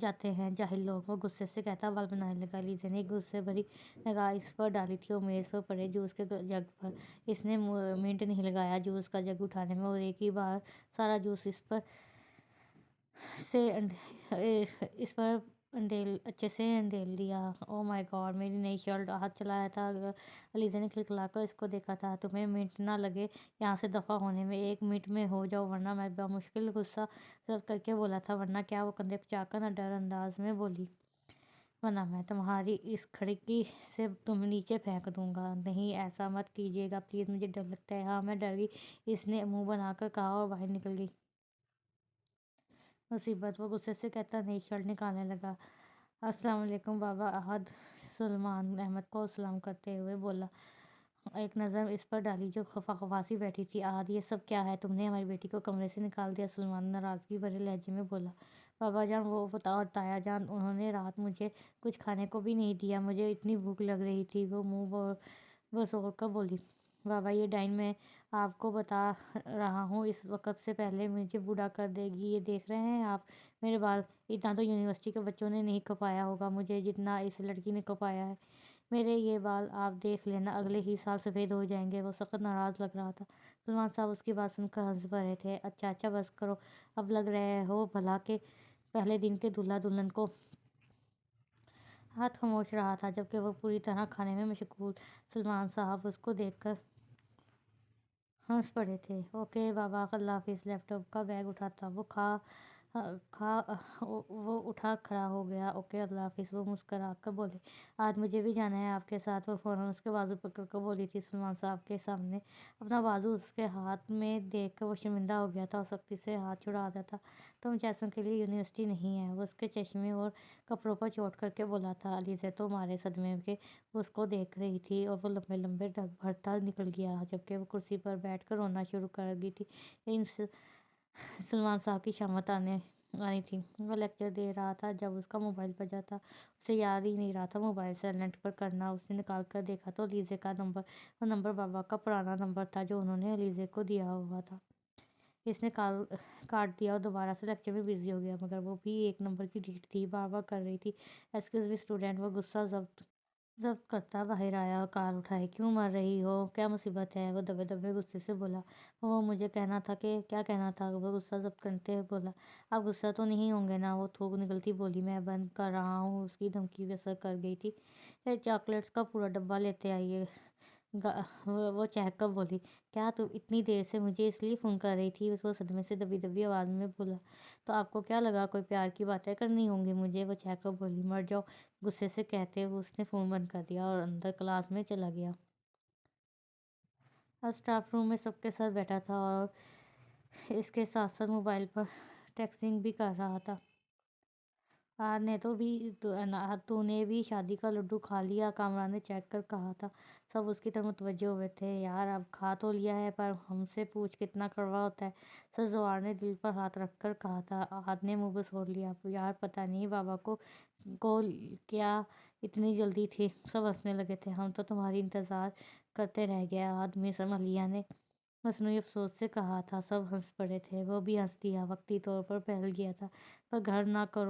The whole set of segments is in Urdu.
جاتے ہیں جاہل لوگ۔ وہ غصے سے کہتا بال بنانے لگا۔ لیزے نے غصے بھری نگاہ اس پر ڈالی تھی اور میز پر پڑے جوس کے جگ پر۔ اس نے منٹ نہیں لگایا جوس کا جگ اٹھانے میں اور ایک ہی بار سارا جوس اس پر اچھے سے انڈیل دیا۔ او مائی گاڈ، میری نئی شرٹ! ہاتھ چلایا تھا علیزہ نے کھلکھلا کر اس کو دیکھا تھا۔ تمہیں منٹ نہ لگے یہاں سے دفعہ ہونے میں، 1 منٹ میں ہو جاؤ ورنہ میں بمشکل غصہ ضبط کر کے بولا تھا ورنہ کیا؟ وہ کندھے کو چاک کر ڈر انداز میں بولی۔ ورنہ میں تمہاری اس کھڑکی سے تم نیچے پھینک دوں گا۔ نہیں ایسا مت کیجیے گا پلیز، مجھے ڈر لگتا ہے۔ ہاں میں ڈر گئی، اس نے منہ بنا کر کہا اور باہر نکل گئی۔ مصیبت! وہ غصے سے کہتا نئی شرٹ نکالنے لگا۔ السلام علیکم بابا احد سلیمان احمد کو سلام کرتے ہوئے بولا، ایک نظر اس پر ڈالی جو خفاسی بیٹھی تھی۔ احد یہ سب کیا ہے؟ تم نے ہماری بیٹی کو کمرے سے نکال دیا؟ سلیمان ناراضگی بھرے لہجے میں بولا۔ بابا جان وہ اور تایا جان، انہوں نے رات مجھے کچھ کھانے کو بھی نہیں دیا، مجھے اتنی بھوک لگ رہی تھی۔ وہ منہ بسوڑ کر بولی۔ بابا یہ ڈائن میں آپ کو بتا رہا ہوں اس وقت سے پہلے مجھے بوڑھا کر دے گی۔ یہ دیکھ رہے ہیں آپ میرے بال؟ اتنا تو یونیورسٹی کے بچوں نے نہیں کھپایا ہوگا مجھے جتنا اس لڑکی نے کھپایا ہے۔ میرے یہ بال آپ دیکھ لینا اگلے ہی سال سفید ہو جائیں گے۔ وہ سخت ناراض لگ رہا تھا۔ سلیمان صاحب اس کی بات سن کر ہنس پڑے تھے۔ اچھا اچھا بس کرو اب، لگ رہے ہو بھلا کہ پہلے دن کے دلہا دلہن کو۔ ہاتھ خاموش رہا تھا جبکہ وہ پوری طرح کھانے میں مشغول۔ سلیمان صاحب اس کو دیکھ کر ہنس پڑے تھے۔ اوکے بابا اللہ حافظ۔ لیپ ٹاپ کا بیگ اٹھاتا وہ اٹھا کھڑا ہو گیا۔ اوکے اللہ حافظ، وہ مسکرا کر بولے۔ آج مجھے بھی جانا ہے آپ کے ساتھ۔ وہ فوراً اس کے بازو پکڑ کر بولی تھی۔ سلیمان صاحب کے سامنے اپنا بازو اس کے ہاتھ میں دیکھ کر وہ شرمندہ ہو گیا تھا اور سختی سے ہاتھ چھڑا دیتا۔ تم جیسوں کے لیے یونیورسٹی نہیں ہے۔ وہ اس کے چشمے اور کپڑوں پر چوٹ کر کے بولا تھا۔ علیزہ تو مارے صدمے کے اس کو دیکھ رہی تھی اور وہ لمبے لمبے ڈگ بھرتا نکل گیا جبکہ وہ کرسی پر بیٹھ کر رونا شروع کر گئی تھی۔ لیکن سلیمان صاحب کی شامت آنی تھی۔ وہ لیکچر دے رہا تھا جب اس کا موبائل بجا تھا۔ اسے یاد ہی نہیں رہا تھا موبائل سائلنٹ پر کرنا۔ اس نے نکال کر دیکھا تو علیزہ کا نمبر، وہ نمبر بابا کا پرانا نمبر تھا جو انہوں نے علیزہ کو دیا ہوا تھا۔ اس نے کاٹ دیا اور دوبارہ سے لیکچر میں بزی ہو گیا، مگر وہ بھی ایک نمبر کی ڈیٹ تھی، بار بار کر رہی تھی۔ Excuse me student! وہ غصہ ضبط کرتا باہر آیا اور کار اٹھائی۔ کیوں مر رہی ہو؟ کیا مصیبت ہے؟ وہ دبے دبے غصے سے بولا۔ وہ مجھے کہنا تھا کہ… کیا کہنا تھا؟ وہ غصہ ضبط کرتے ہوئے بولا۔ آپ غصہ تو نہیں ہوں گے نا؟ وہ تھوک نکلتی بولی۔ میں بند کر رہا ہوں۔ اس کی دھمکی بے اثر کر گئی تھی۔ پھر چاکلیٹس کا پورا ڈبہ لیتے آئیے گا، وہ چہک کر بولی۔ کیا تم اتنی دیر سے مجھے اس لیے فون کر رہی تھی؟ وہ صدمے سے دبی دبی آواز میں بولا۔ تو آپ کو کیا لگا کوئی پیار کی باتیں کرنی ہوں گی مجھے؟ وہ چہک کر بولی۔ مر جاؤ! غصے سے کہتے ہوئے اس نے فون بند کر دیا اور اندر کلاس میں چلا گیا۔ اسٹاف روم میں سب کے ساتھ بیٹھا تھا اور اس کے ساتھ ساتھ موبائل پر ٹیکسٹنگ بھی کر رہا تھا۔ تو نے بھی شادی کا لڈو کھا لیا؟ کامران نے چیک کر کہا تھا۔ سب اس کی طرف متوجہ ہوئے تھے۔ یار اب کھا تو لیا ہے پر ہم سے پوچھ کتنا کڑوا ہوتا ہے، سرزوار نے دل پر ہاتھ رکھ کر کہا تھا۔ احد نے منہ بسوڑ لیا۔ یار پتہ نہیں بابا کو کیا اتنی جلدی تھی۔ سب ہنسنے لگے تھے۔ ہم تو تمہاری انتظار کرتے رہ گئے احد، مس ملیحہ نے مصنوعی افسوس سے کہا تھا۔ سب ہنس پڑے تھے۔ وہ بھی ہنس دیا۔ وقتی طور پر پھیل گیا تھا۔ پر گھر نہ کر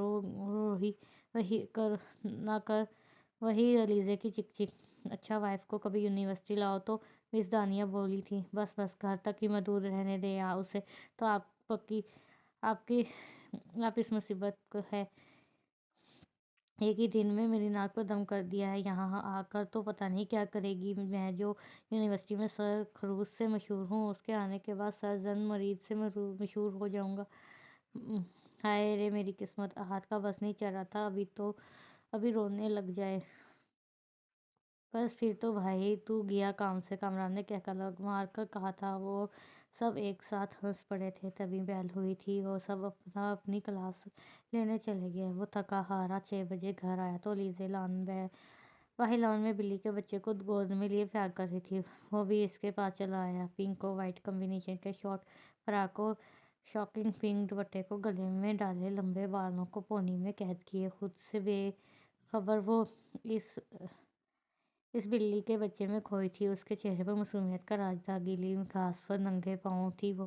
وہی علیزہ کی چک چک۔ اچھا وائف کو کبھی یونیورسٹی لاؤ تو مس دانیہ بولی تھی۔ بس بس گھر تک ہی محدود رہنے دیں اسے تو آپ اس مصیبت ہے۔ ایک ہی دن میں میری ناک پر دم کر دیا ہے۔ یہاں آ کر تو پتہ نہیں کیا کرے گی۔ میں جو یونیورسٹی میں سر خروش سے مشہور ہوں، اس کے آنے کے بعد سر زن مرید سے مشہور ہو جاؤں گا۔ ہائے رے میری قسمت! احد کا بس نہیں چل رہا تھا ابھی رونے لگ جائے۔ بس پھر تو بھائی تو گیا کام سے، کامران نے کہکہ مار کر کہا تھا۔ وہ سب ایک ساتھ ہنس پڑے تھے۔ تبھی بیل ہوئی تھی اور سب اپنا اپنی کلاس لینے چلے گئے۔ وہ تھکا ہارا 6 بجے گھر آیا تو علیزہ باہر لان میں بلی کے بچے کو گود میں لیے پیار کر رہی تھی۔ وہ بھی اس کے پاس چلا آیا۔ پنک اور وائٹ کمبینیشن کے شارٹ فراک اور شاکنگ پنک دوپٹے کو گلے میں ڈالے، لمبے بالوں کو پونی میں قید کیے، خود سے بے خبر وہ اس بلی کے بچے میں کھوئی تھی۔ اس کے چہرے پر معصومیت کا راج تھا۔ گیلی گھاس پر ننگے پاؤں تھی وہ،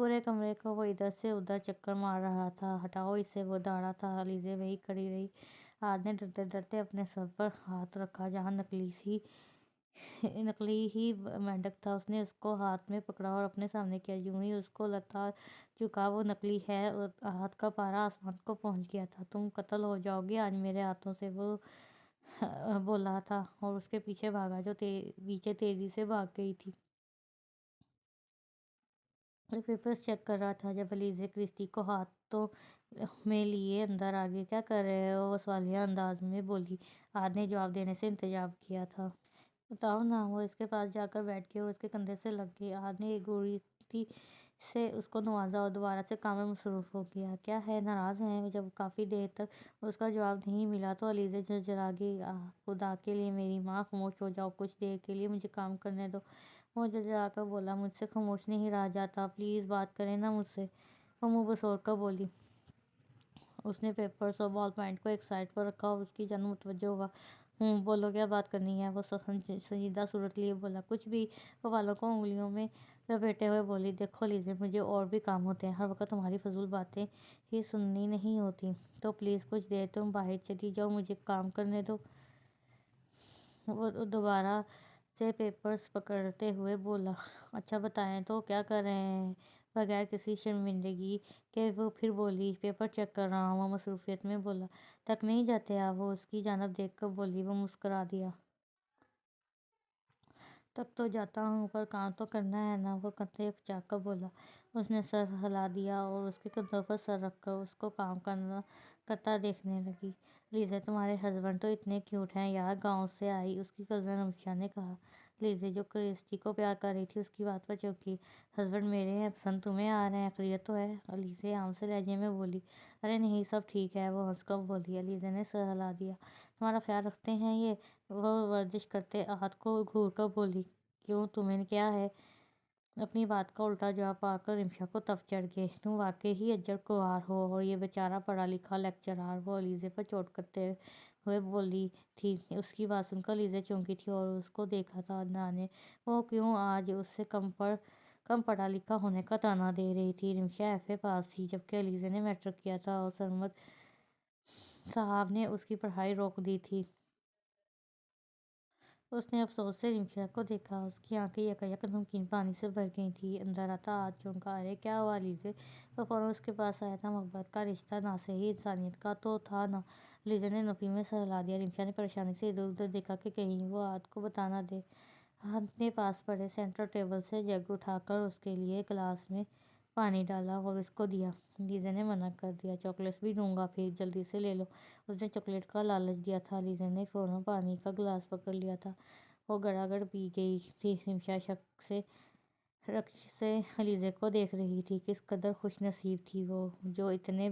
پورے کمرے کو وہ ادھر سے ادھر چکر مار رہا تھا۔ ہٹاؤ اسے، وہ داڑا تھا۔ علیزے وہی کھڑی رہی۔ آج نے ڈرتے ڈرتے اپنے سر پر ہاتھ رکھا جہاں نکلی ہی مینڈک تھا۔ اس نے اس کو ہاتھ میں پکڑا اور اپنے سامنے کیا۔ یوں ہی اس کو لگتا چکا وہ نکلی ہے اور ہاتھ کا پارا آسمان کو پہنچ گیا تھا۔ تم قتل ہو جاؤ گے آج میرے ہاتھوں سے، وہ بولا تھا اور اس کے پیچھے بھاگا جو پیچھے تیزی سے بھاگ گئی تھی۔ پیپرز چیک کر رہا تھا جب علیزے کرسٹی کو ہاتھوں میں لیے اندر آ گئی۔ کیا کر رہے ہو؟ وہ سوالیہ انداز میں بولی۔ آج نے جواب دینے سے انتظار کیا تھا۔ بتاؤ نا۔ وہ اس کے پاس جا کر بیٹھ گئی اور اس کے کندھے سے لگ گئی۔ آج نے ایک گوڑتی سے اس کو نوازا اور دوبارہ سے کام میں مصروف ہو گیا۔ کیا ہے، ناراض ہیں؟ جب کافی دیر تک اس کا جواب نہیں ملا تو علیزے جھرجھرا گئی۔ خدا کے لیے میری ماں، خاموش ہو جاؤ، کچھ دیر کے لیے مجھے کام کرنے دو۔ وہ جھرجھرا کر بولا۔ مجھ سے خاموش نہیں رہا جاتا، پلیز بات کریں نا مجھ سے۔ وہ منہ بسور کر بولی۔ اس نے پیپرز اور بال پوائنٹ کو ایک سائیڈ پر رکھا اور اس کی جانب متوجہ ہوا۔ بولو، کیا بات کرنی ہے؟ وہ سنجیدہ صورت لیے بولا۔ کچھ بھی۔ وہ بالوں کو انگلیوں میں لپیٹے ہوئے بولی۔ دیکھو علیزے، مجھے اور بھی کام ہوتے ہیں، ہر وقت تمہاری فضول باتیں ہی سننی نہیں ہوتی، تو پلیز کچھ دیر تم باہر چلی جاؤ، مجھے کام کرنے دو۔ وہ دوبارہ سے پیپرز پکڑتے ہوئے بولا۔ اچھا بتائیں تو کیا کر رہے ہیں؟ بغیر کسی شرمندگی کے وہ پھر بولی۔ پیپر چیک کر رہا ہوں، وہ مصروفیت میں بولا۔ تھک نہیں جاتے آپ؟ وہ اس کی جانب دیکھ کر بولی۔ وہ مسکرا دیا۔ تھک تو جاتا ہوں پر کام تو کرنا ہے نا، وہ کندھے اکچا کر بولا۔ اس نے سر ہلا دیا اور اس کے کندھوں پر سر رکھ کر اس کو کام کرتا دیکھنے لگی۔ علیزے، تمہارے ہسبینڈ تو اتنے کیوٹ ہیں یار، گاؤں سے آئی اس کی کزن رمشا نے کہا۔ علیزے، جو کرسٹی کو پیار کر رہی تھی، اس کی بات پر چپ گئی۔ ہسبینڈ میرے ہیں، پسند تمہیں آ رہے ہیں، خیریت تو ہے؟ علیزے عام سے لہجے میں بولی۔ ارے نہیں، سب ٹھیک ہے، وہ ہنس کر بولی۔ علیزے نے سر ہلا دیا۔ تمہارا خیال رکھتے ہیں یہ؟ وہ ورزش کرتے ہاتھ کو گھور کر بولی۔ کیوں، تمہیں کیا ہے؟ اپنی بات کا الٹا جواب پا کر رمشا کو تف چڑھ گئی۔ تم واقعی ہی اجڑ گوار ہو، اور یہ بیچارہ پڑھا لکھا لیکچرار، وہ علیزے پر چوٹ کرتے ہوئے بولی تھی۔ اس کی بات سن کر علیزے چونکی تھی اور اس کو دیکھا تھا جانے وہ کیوں آج اس سے کم پڑھا لکھا ہونے کا طعنہ دے رہی تھی۔ رمشا ایف اے پاس تھی جبکہ علیزے نے میٹرک کیا تھا اور سرمد صاحب نے اس کی پڑھائی روک دی تھی۔ اس نے افسوس سے رمشا کو دیکھا۔ اس کی آنکھیں یکایک نمکین پانی سے بھر گئی تھیں۔ اندر آتا آج چونکا۔ ارے کیا ہوا علیزے؟ وہ فوراً اس کے پاس آیا تھا۔ محبت کا رشتہ نہ صحیح انسانیت کا تو تھا نا؟ علیزے نے نفی میں سر ہلا دیا۔ رمشا نے پریشانی سے ادھر ادھر دیکھا کہ کہیں وہ آج کو بتا نہ دے۔ اپنے پاس پڑے سینٹر ٹیبل سے جگ اٹھا کر اس کے لیے گلاس میں پانی ڈالا اور اس کو دیا۔ علیزے نے منع کر دیا۔ چاکلیٹس بھی دوں گا پھر، جلدی سے لے لو۔ اس نے چاکلیٹ کا لالچ دیا تھا۔ علیزے نے فوراً پانی کا گلاس پکڑ لیا تھا۔ وہ گڑاگڑ پی گئی تھی۔ رمشا شک سے علیزے کو دیکھ رہی تھی۔ کس قدر خوش نصیب تھی وہ، جو اتنے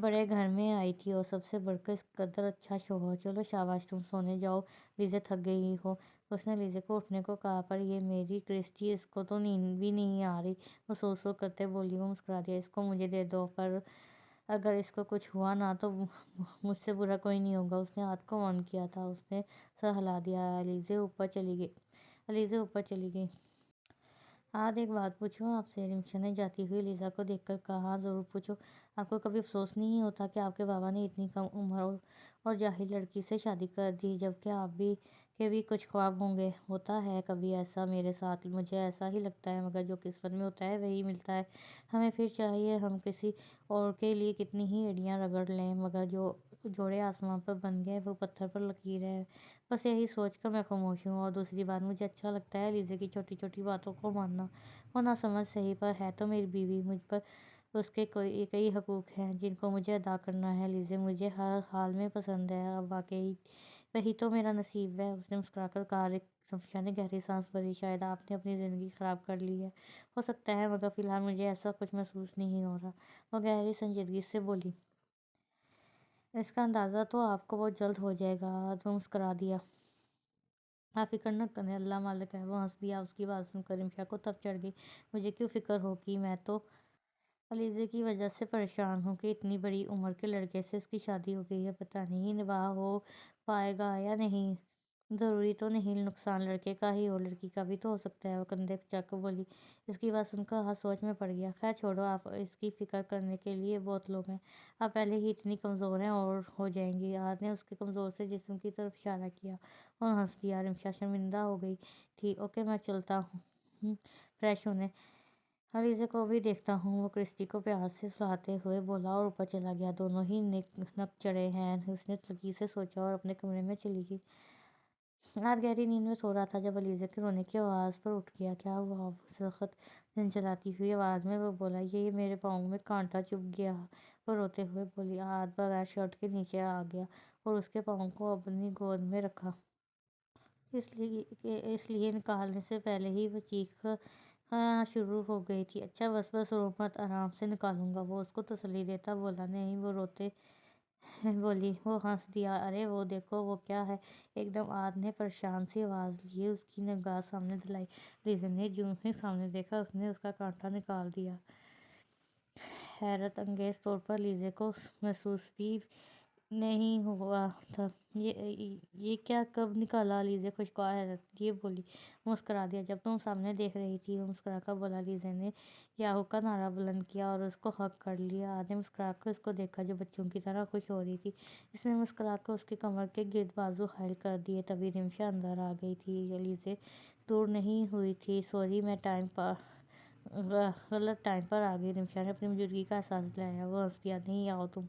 بڑے گھر میں آئی تھی اور سب سے بڑھ کر اس قدر اچھا شوہر۔ چلو شاباش، تم سونے جاؤ، علیزے تھک گئی ہو۔ اس نے علیزے کو اٹھنے کو کہا۔ پر یہ میری کرسٹی، اس کو تو نیند بھی نہیں آ رہی، وہ سو سو کرتے بولی۔ وہ مسکرا دیا۔ اس کو مجھے دے دو، پر اگر اس کو کچھ ہوا نا تو مجھ سے برا کوئی نہیں ہوگا۔ اس نے ہاتھ کو آن کیا تھا۔ اس نے سر ہلا دیا۔ علیزے اوپر چلی گئی۔ آج ایک بات پوچھوں آپ سے؟ رمشا نے جاتی ہوئی علیزہ کو دیکھ کر کہا۔ ہاں ضرور پوچھو۔ آپ کو کبھی افسوس نہیں ہوتا کہ آپ کے بابا نے اتنی کم عمر اور جاہل لڑکی سے شادی کر دی، جبکہ آپ کے بھی کچھ خواب ہوں گے؟ ہوتا ہے کبھی ایسا میرے ساتھ، مجھے ایسا ہی لگتا ہے، مگر جو قسمت میں ہوتا ہے وہی ملتا ہے ہمیں۔ پھر چاہیے ہم کسی اور کے لیے کتنی ہی ایڑیاں رگڑ لیں، مگر جو جوڑے آسمان پر بن گئے وہ پتھر پر لکیر ہے۔ بس یہی سوچ کر میں خاموش ہوں۔ اور دوسری بات، مجھے اچھا لگتا ہے علیزے کی چھوٹی چھوٹی باتوں کو ماننا۔ وہ نہ سمجھ سہی، پر ہے تو میری بیوی، مجھ پر اس کے کئی حقوق ہیں جن کو مجھے ادا کرنا ہے۔ علیزے مجھے ہر حال میں پسند ہے، اب واقعی وہی تو میرا نصیب ہے۔ اس نے مسکرا کر کہا۔ رمشا نے گہری سانس بھری۔ شاید آپ نے اپنی زندگی خراب کر لی ہے، ہو سکتا ہے، مگر فی الحال مجھے ایسا کچھ محسوس نہیں ہو رہا۔ وہ گہری سنجیدگی سے بولی۔ اس کا اندازہ تو آپ کو بہت جلد ہو جائے گا۔ وہ مسکرا دیا۔ آپ فکر نہ کریں، اللہ مالک ہے۔ وہ ہنس دیا۔ اس کی بات سن کر رمشا کو تف چڑھ گئی۔ مجھے کیوں فکر ہوگی، میں تو علیزے کی وجہ سے پریشان ہوں کہ اتنی بڑی عمر کے لڑکے سے اس کی شادی ہو گئی ہے، پتہ نہیں نباہ ہو پائے گا یا نہیں۔ ضروری تو نہیں نقصان لڑکے کا ہی ہو، لڑکی کا بھی تو ہو سکتا ہے، وہ کندھے چک کر بولی۔ اس کی بات سن کر ہاتھ سوچ میں پڑ گیا۔ خیر چھوڑو، آپ اس کی فکر کرنے کے لیے بہت لوگ ہیں، آپ پہلے ہی اتنی کمزور ہیں اور ہو جائیں گی۔ آہد نے اس کے کمزور سے جسم کی طرف اشارہ کیا اور ہنس دیا۔ رمشا شرمندہ ہو گئی تھی۔ اوکے، میں چلتا ہوں فریش ہونے، علیزے کو بھی دیکھتا ہوں، وہ کرسٹی کو پیار سے سلاتے ہوئے بولا اور اوپر چلا گیا۔ دونوں ہی نک چڑھے ہیں، اس نے تلخی سے سوچا اور اپنے کمرے میں چلی گئی۔ آج گہری نیند میں سو رہا تھا جب علیزے کے رونے کی آواز پر اٹھ گیا۔ کیا ہوا؟ وہ سخت جھنجھلاتی ہوئی آواز میں وہ بولا۔ یہ میرے پاؤں میں کانٹا چبھ گیا، وہ روتے ہوئے بولی۔ آج بغیر شرٹ کے نیچے آ گیا اور اس کے پاؤں کو اپنی گود میں رکھا۔ اس لیے نکالنے سے پہلے ہی وہ چیخ شروع ہو گئی تھی۔ اچھا بس بس رو مت، آرام سے نکالوں گا، وہ اس کو تسلی دیتا بولا۔ نہیں، وہ روتے بولی۔ وہ ہنس دیا۔ ارے وہ دیکھو، وہ کیا ہے؟ ایک دم آہد نے پریشان سی آواز لیے اس کی نگاہ سامنے دلائی۔ علیزے نے جوں ہی سامنے دیکھا، اس نے اس کا کانٹا نکال دیا۔ حیرت انگیز طور پر علیزے کو محسوس بھی نہیں ہوا تھا۔ یہ کیا؟ کب نکالا؟ علیزے خوشگوار حیرت لیے بولی۔ مسکرا دیا جب تم سامنے دیکھ رہی تھی، وہ مسکرا کر بولا۔ علیزے نے یاہو کا نعرہ بلند کیا اور اس کو ہگ کر لیا۔ آہد نے مسکرا کر اس کو دیکھا جو بچوں کی طرح خوش ہو رہی تھی۔ اس نے مسکرا کر اس کی کمر کے گرد بازو حائل کر دیے۔ تبھی رمشا اندر آ گئی تھی۔ علیزے دور نہیں ہوئی تھی۔ سوری، میں غلط ٹائم پر آ گئی، رمشا نے اپنی موجودگی کا احساس دلایا۔ وہ ہنس دیا۔ نہیں آؤ تم۔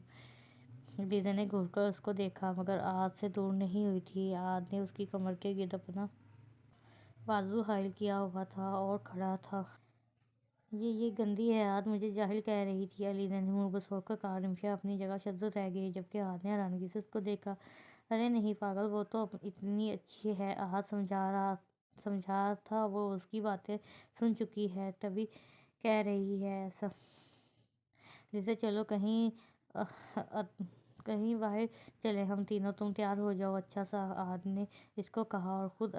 علیزے نے گھور کر اس کو دیکھا مگر آہد سے دور نہیں ہوئی تھی۔ آہد نے اس کی کمر کے گرد اپنا بازو حائل کیا ہوا تھا اور کھڑا تھا۔ یہ گندی ہے، آہد مجھے جاہل کہہ رہی تھی، علیزے نے منہ بسو کر کہا۔ رمشا اپنی جگہ شدید رہ گئی جبکہ آہد نے حیرانگی سے اس کو دیکھا۔ ارے نہیں پاگل، وہ تو اتنی اچھی ہے، آہد سمجھا تھا وہ اس کی باتیں سن چکی ہے تبھی کہہ رہی ہے ایسا۔ علیزے چلو کہیں باہر چلیں ہم تینوں، تم تیار ہو جاؤ اچھا سا، آہد نے اس کو کہا اور خود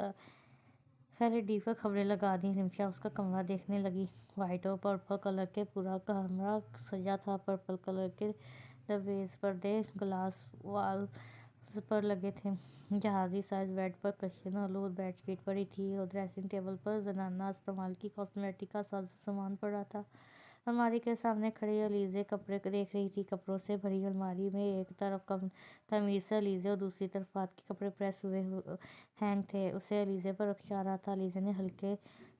LED پر خبریں لگا دیں۔ رمشا اس کا کمرہ دیکھنے لگی۔ وائٹ اور پرپل کلر کے پورا کمرہ سجا تھا۔ پرپل کلر کے ڈبیز پردے گلاس والز پر لگے تھے۔ جہازی سائز بیڈ پر کشن آلود بیڈ شیٹ پڑی تھی اور ڈریسنگ ٹیبل پر زنانہ استعمال کی کاسمیٹک کا ساز و سامان پڑا تھا۔ الماری کے سامنے کھڑی علیزے کپڑے دیکھ رہی تھی۔ کپڑوں سے بھری الماری میں ایک طرف تعمیر سے علیزے اور دوسری طرف آہد کے کپڑے پریس ہوئے ہینگ تھے۔ اسے علیزے پر رخ آ رہا تھا۔ علیزے نے ہلکے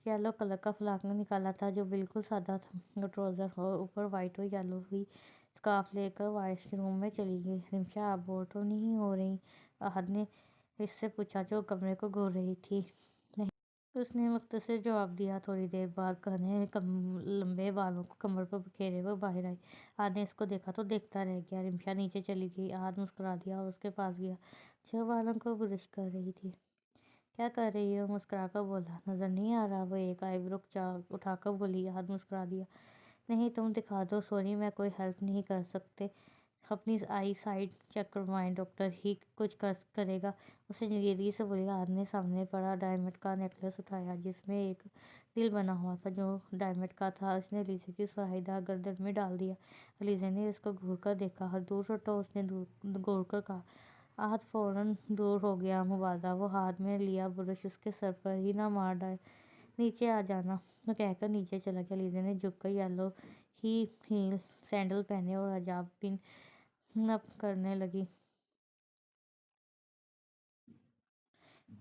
یلو کلر کا فراک نکالا تھا جو بالکل سادہ تھا اور ٹراؤزر اور اوپر وائٹ اور یلو ہوئی اسکارف لے کر واش روم میں چلی گئی۔ رمشا آپ بور تو نہیں ہو رہی؟ آہد نے اس سے پوچھا جو کمرے کو گھور رہی تھی۔ اس نے مختصر جواب دیا۔ تھوڑی دیر بعد گھنے لمبے بالوں کو کمر پر بکھیرے وہ باہر آئی۔ آہد نے اس کو دیکھا تو دیکھتا رہ گیا۔ رمشا نیچے چلی گئی۔ آہد مسکرا دیا اور اس کے پاس گیا جو بالوں کو برش کر رہی تھی۔ کیا کر رہی ہو؟ مسکرا کر بولا۔ نظر نہیں آ رہا؟ وہ ایک آئی برو اٹھا کر بولی۔ آہد مسکرا دیا۔ نہیں، تم دکھا دو۔ سوری، میں کوئی ہیلپ نہیں کر سکتے، اپنی آئی سائٹ چیک کروائیں، ڈاکٹر ہی کچھ کرے گا، اس نے سنجیدگی سے بولی۔ آہد نے سامنے پڑا ڈائمنڈ کا نیکلس اٹھایا جس میں ایک دل بنا ہوا تھا جو ڈائمنڈ کا تھا۔ اس نے علیزے کی سراہی دار گردن میں ڈال دیا۔ علیزے نے اس کو گھور کر دیکھا۔ دور ہٹو، اس نے گھور کر کہا۔ آہد فوراً دور ہو گیا۔ مبادہ وہ ہاتھ میں لیا برش اس کے سر پر ہی نہ مار ڈالے۔ نیچے آ جانا، وہ کہہ کر نیچے چلا گیا۔ علیزے نے جھک کر یلو ہی ہیل سینڈل پہنے اور حجاب پن اپ کرنے لگی۔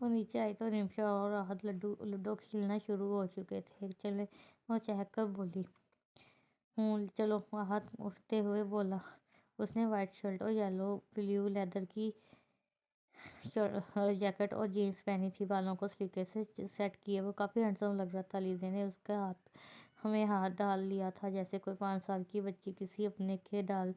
وہ نیچے آئی تو رمشا اور آہد لوڈو کھیلنا شروع ہو چکے تھے۔ چلیں، وہ چہک کر بولی۔ چلو، آہد اٹھتے ہوئے بولا۔ اس نے وائٹ شرٹ اور یلو بلیو لیدر کی جیکٹ اور جینس پہنی تھی، بالوں کو سلیقے سے سیٹ کیے وہ کافی ہینڈسم لگ رہا تھا۔ علیزے نے اس کے ہاتھ میں ہاتھ ڈال لیا تھا جیسے کوئی 5 سال کی بچی کسی اپنے کے ڈال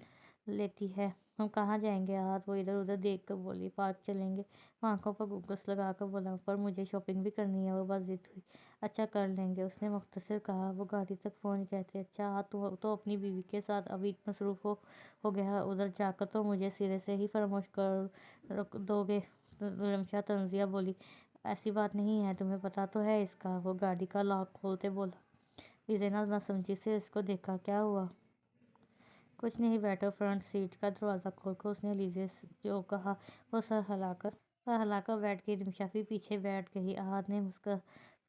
لیتی ہے۔ ہم کہاں جائیں گے آہد؟ وہ ادھر ادھر دیکھ کر بولی۔ پارک چلیں گے، وہ آنکھوں پر گوگلس لگا کر بولا۔ پر مجھے شاپنگ بھی کرنی ہے، وہ بس ضد ہوئی۔ اچھا کر لیں گے، اس نے مختصر کہا۔ وہ گاڑی تک پہنچ گئے تھے۔ اچھا آہد تو اپنی بیوی کے ساتھ ابھی مصروف ہو گیا ہے، ادھر جا کر تو مجھے سرے سے ہی فراموش کر دو گے، رمشا طنزیہ بولی۔ ایسی بات نہیں ہے، تمہیں پتہ تو ہے اس کا، وہ گاڑی کا لاک کھولتے بولا۔ علیزے نے ناسمجھی سے اس کو دیکھا۔ کیا ہوا؟ کچھ نہیں، بیٹھو۔ فرنٹ سیٹ کا دروازہ کھول کر اس نے علیزے جو کہا وہ سر ہلا کر ہلا کر بیٹھ گئی۔ رمشا بھی پیچھے بیٹھ گئی۔ احد نے اس کا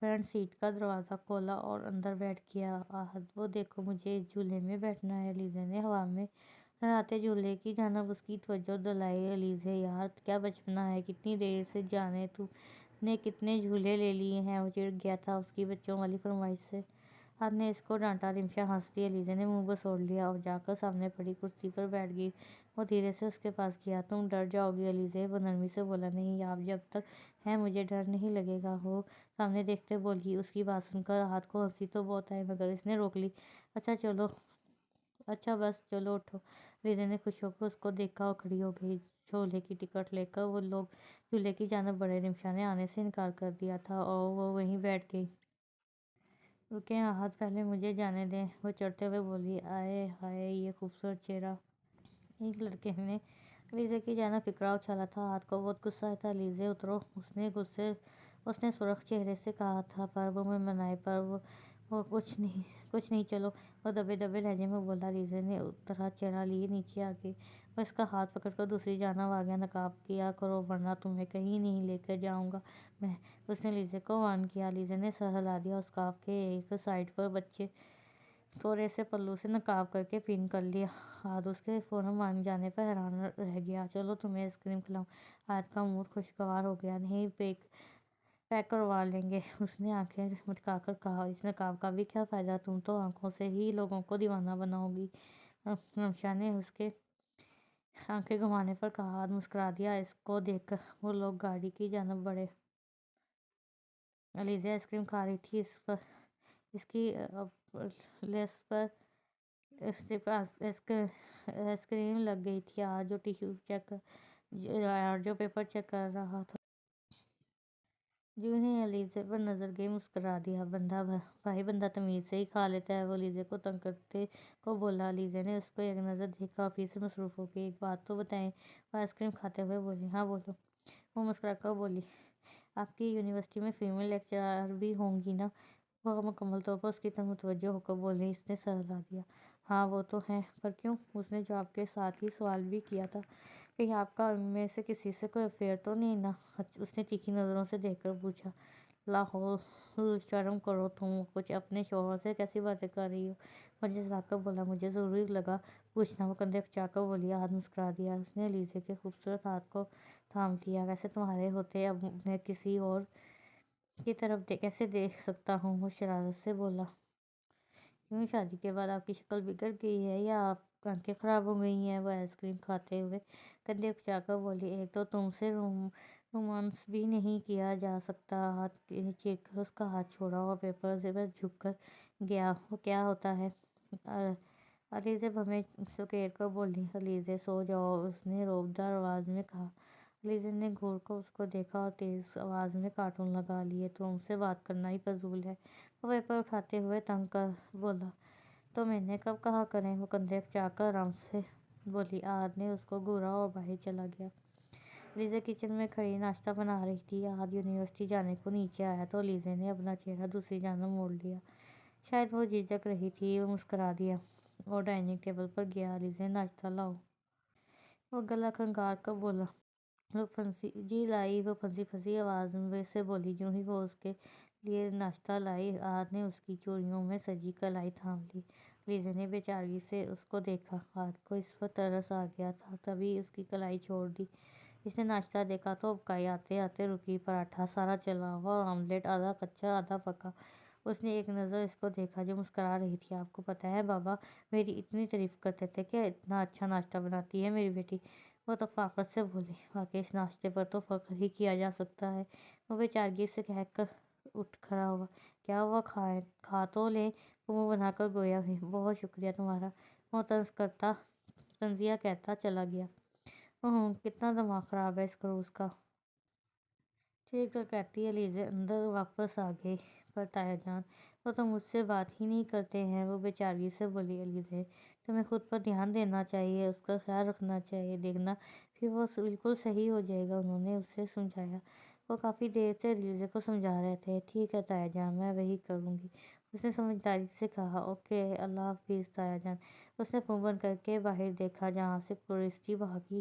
فرنٹ سیٹ کا دروازہ کھولا اور اندر بیٹھ گیا۔ احد، وہ دیکھو، مجھے اس جھولے میں بیٹھنا ہے۔ علیزہ نے ہوا میں لہراتے جھولے کی جانب اس کی توجہ دلائی۔ علیزہ یار، کیا بچپنا ہے، کتنی دیر سے جانے تو نے کتنے جھولے لے لیے ہیں۔ وہ چڑ گیا تھا اس کی بچوں والی فرمائش سے۔ احد نے اس کو ڈانٹا۔ رمشا ہنس دی۔ علیزہ نے منہ بسوڑ لیا اور جا کر سامنے پڑی کرسی پر بیٹھ گئی۔ وہ دھیرے سے اس کے پاس گیا۔ تم ڈر جاؤ گی علیزہ، وہ نرمی سے بولا۔ نہیں، آپ جب تک ہیں مجھے ڈر نہیں لگے گا، وہ سامنے دیکھتے بولی۔ اس کی بات سن کر احد کو ہنسی تو بہت آئی مگر اس نے روک لی۔ اچھا بس چلو اٹھو۔ علیزہ نے خوش ہو کر اس کو دیکھا اور کھڑی ہو گئی۔ جھولے کی ٹکٹ لے کر وہ لوگ جھولے کی جانب بڑھے۔ رمشا نے آنے سے انکار کر دیا تھا اور وہ وہیں بیٹھ گئی۔ رکیں احد، پہلے مجھے جانے دیں، وہ چڑھتے ہوئے بولی۔ آئے ہائے، یہ خوبصورت چہرہ! ایک لڑکے نے علیزہ کی جانب فکرہ اچھالا تھا۔ احد کو بہت غصہ آیا تھا۔ علیزہ اترو، اس نے سرخ چہرے سے کہا تھا۔ پر وہ منائے پر وہ کچھ نہیں چلو، وہ دبے دبے لہجے میں بولا۔ علیزہ نے اترا چہرہ لیے نیچے آ گئی۔ وہ اس کا ہاتھ پکڑ کر دوسری جانب آ گیا۔ نقاب کیا کرو ورنہ تمہیں کہیں نہیں لے کر جاؤں گا میں، اس نے علیزہ کو وارن کیا۔ علیزہ نے سر ہلا دیا۔ اسکارف کے ایک سائیڈ پر بچے تھوڑے سے پلو سے نقاب کر کے پن کر لیا۔ احد اس کے فوراً مان جانے پر حیران رہ گیا۔ چلو تمہیں آئس کریم کھلاؤں۔ احد کا موڈ خوشگوار ہو گیا۔ نہیں، پیک کروا لیں گے، اس نے آنکھیں مٹکا کر کہا۔ اس نقاب کا بھی کیا فائدہ، تم تو آنکھوں سے ہی لوگوں کو دیوانہ بناؤ گی، رمشا نے اس کے آنکھیں گھمانے پر کہا۔ احد مسکرا دیا۔ اس کو دیکھ کر وہ لوگ گاڑی کی جانب بڑھے۔ علیزہ آئس کریم کھا رہی تھی۔ اس کی لپس پر اسٹرپ آئس کریم لگ گئی تھی۔ احد جو پیپر چیک کر رہا تھا، جو ہی علیزہ پر نظر گئی مسکرا دیا۔ بندہ تمیز سے ہی کھا لیتا ہے، وہ علیزہ کو تنگ کرتے کو بولا۔ علیزہ نے اس کو ایک نظر دیکھا اور پھر سے مصروف ہو گئی۔ ایک بات تو بتائیں، وہ آئس کریم کھاتے ہوئے بولی۔ ہاں بولو، وہ مسکرا کر بولی۔ آپ کی یونیورسٹی میں فیمل لیکچرر بھی ہوں گی نا؟ وہ مکمل طور پر اس کی طرف متوجہ ہو کر بولی۔ اس نے سر ہلا دیا۔ ہاں وہ تو ہیں، پر کیوں؟ اس نے جواب کے ساتھ ہی سوال بھی کیا تھا، کہیں آپ کا ان میں سے کسی سے کوئی افیئر تو نہیں نا؟ اس نے تیکھی نظروں سے دیکھ کر پوچھا۔ لاہور، شرم کرو، تم کچھ اپنے شوہر سے کیسی باتیں کر رہی ہو؟ وہ جھنجھلا کر بولا۔ مجھے ضروری لگا پوچھنا، وہ کندھے کھچا کر بولی۔ احد مسکرا دیا۔ اس نے علیزہ کے خوبصورت ہاتھ کو تھام لیا۔ ویسے تمہارے ہوتے اب میں کسی اور کی طرف کیسے دیکھ سکتا ہوں؟ وہ شرارت سے بولا۔ کیوں، شادی کے بعد آپ کی شکل بگڑ گئی ہے یا آپ آنکھیں خراب ہو گئی ہیں؟ وہ آئس کریم کھاتے ہوئے کندھے کھچا کر بولی۔ ایک تو تم سے رومانس بھی نہیں کیا جا سکتا۔ ہاتھ چیر کر اس کا ہاتھ چھوڑا اور پیپر سے بس جھک کر گیا۔ وہ کیا ہوتا ہے؟ علیزہ بھویں سکیڑ کر بولی۔ علیزہ سو جاؤ، اس نے روبدار آواز میں کہا۔ علیزہ نے گھور کر اس کو دیکھا اور تیز آواز میں کارٹون لگا لیے۔ تم سے بات کرنا ہی فضول ہے، وہ پیپر اٹھاتے ہوئے تنگ کر بولا۔ تو میں نے کب کہا کریں، وہ کندھے کھچا کر آرام سے بولی۔ احد نے اس کو گھورا اور باہر چلا گیا۔ علیزہ کچن میں کھڑی ناشتہ بنا رہی تھی۔ احد یونیورسٹی جانے کو نیچے آیا تو علیزہ نے اپنا چہرہ دوسری جانب موڑ لیا۔ شاید وہ جھجک رہی تھی۔ وہ مسکرا دیا اور ڈائننگ ٹیبل پر گیا۔ علیزہ، ناشتہ لاؤ، وہ گلا کھنگار کر بولا۔ جی لائی، وہ پھنسی آواز سے بولی۔ جو ہی وہ اس کے لیے ناشتہ لائی، احد نے اس کی چوڑیوں میں سجی کلائی تھام لی۔ علیزہ نے بے چارگی سے اس کو دیکھا۔ احد کو اس پر ترس آ گیا تھا، تبھی اس کی کلائی چھوڑ دی۔ اس نے ناشتہ دیکھا تو ابکائی آتے آتے رکی۔ پراٹھا سارا جلا ہوا اور آملیٹ آدھا کچا آدھا پکا۔ اس نے ایک نظر اس کو دیکھا جو مسکرا رہی تھی۔ آپ کو پتہ ہے بابا میری اتنی تعریف کرتے تھے کہ اتنا اچھا ناشتہ بناتی ہے میری بیٹی، وہ تو فخر سے بولی۔ واقعی اس ناشتے پر تو فخر ہی کیا جا سکتا ہے، وہ بے چارگی سے کہہ کر اٹھ کھڑا ہوا۔ کیا ہوا، کھا تو لیں، وہ منہ بنا کر گویا۔ بہت شکریہ تمہارا، وہ طنزیہ کہتا چلا گیا۔ کتنا دماغ خراب ہے اس خروس کا، چیخ کر کہتی علیزہ اندر واپس آ گئی۔ پر تایا جان، وہ تو مجھ سے بات ہی نہیں کرتے ہیں، وہ بے چارگی سے بولی۔ علیزہ، تمہیں خود پر دھیان دینا چاہیے، اس کا خیال رکھنا چاہیے، دیکھنا پھر وہ بالکل صحیح ہو جائے گا، انہوں نے اسے سمجھایا۔ وہ کافی دیر سے علیزہ کو سمجھا رہے تھے۔ ٹھیک ہے تایا جان، میں وہی کروں گی، اس نے سمجھداری سے کہا۔ اوکے، اللہ حافظ تایا جان۔ اس نے منہ بند کر کے باہر دیکھا جہاں سے کرسٹی بھاگی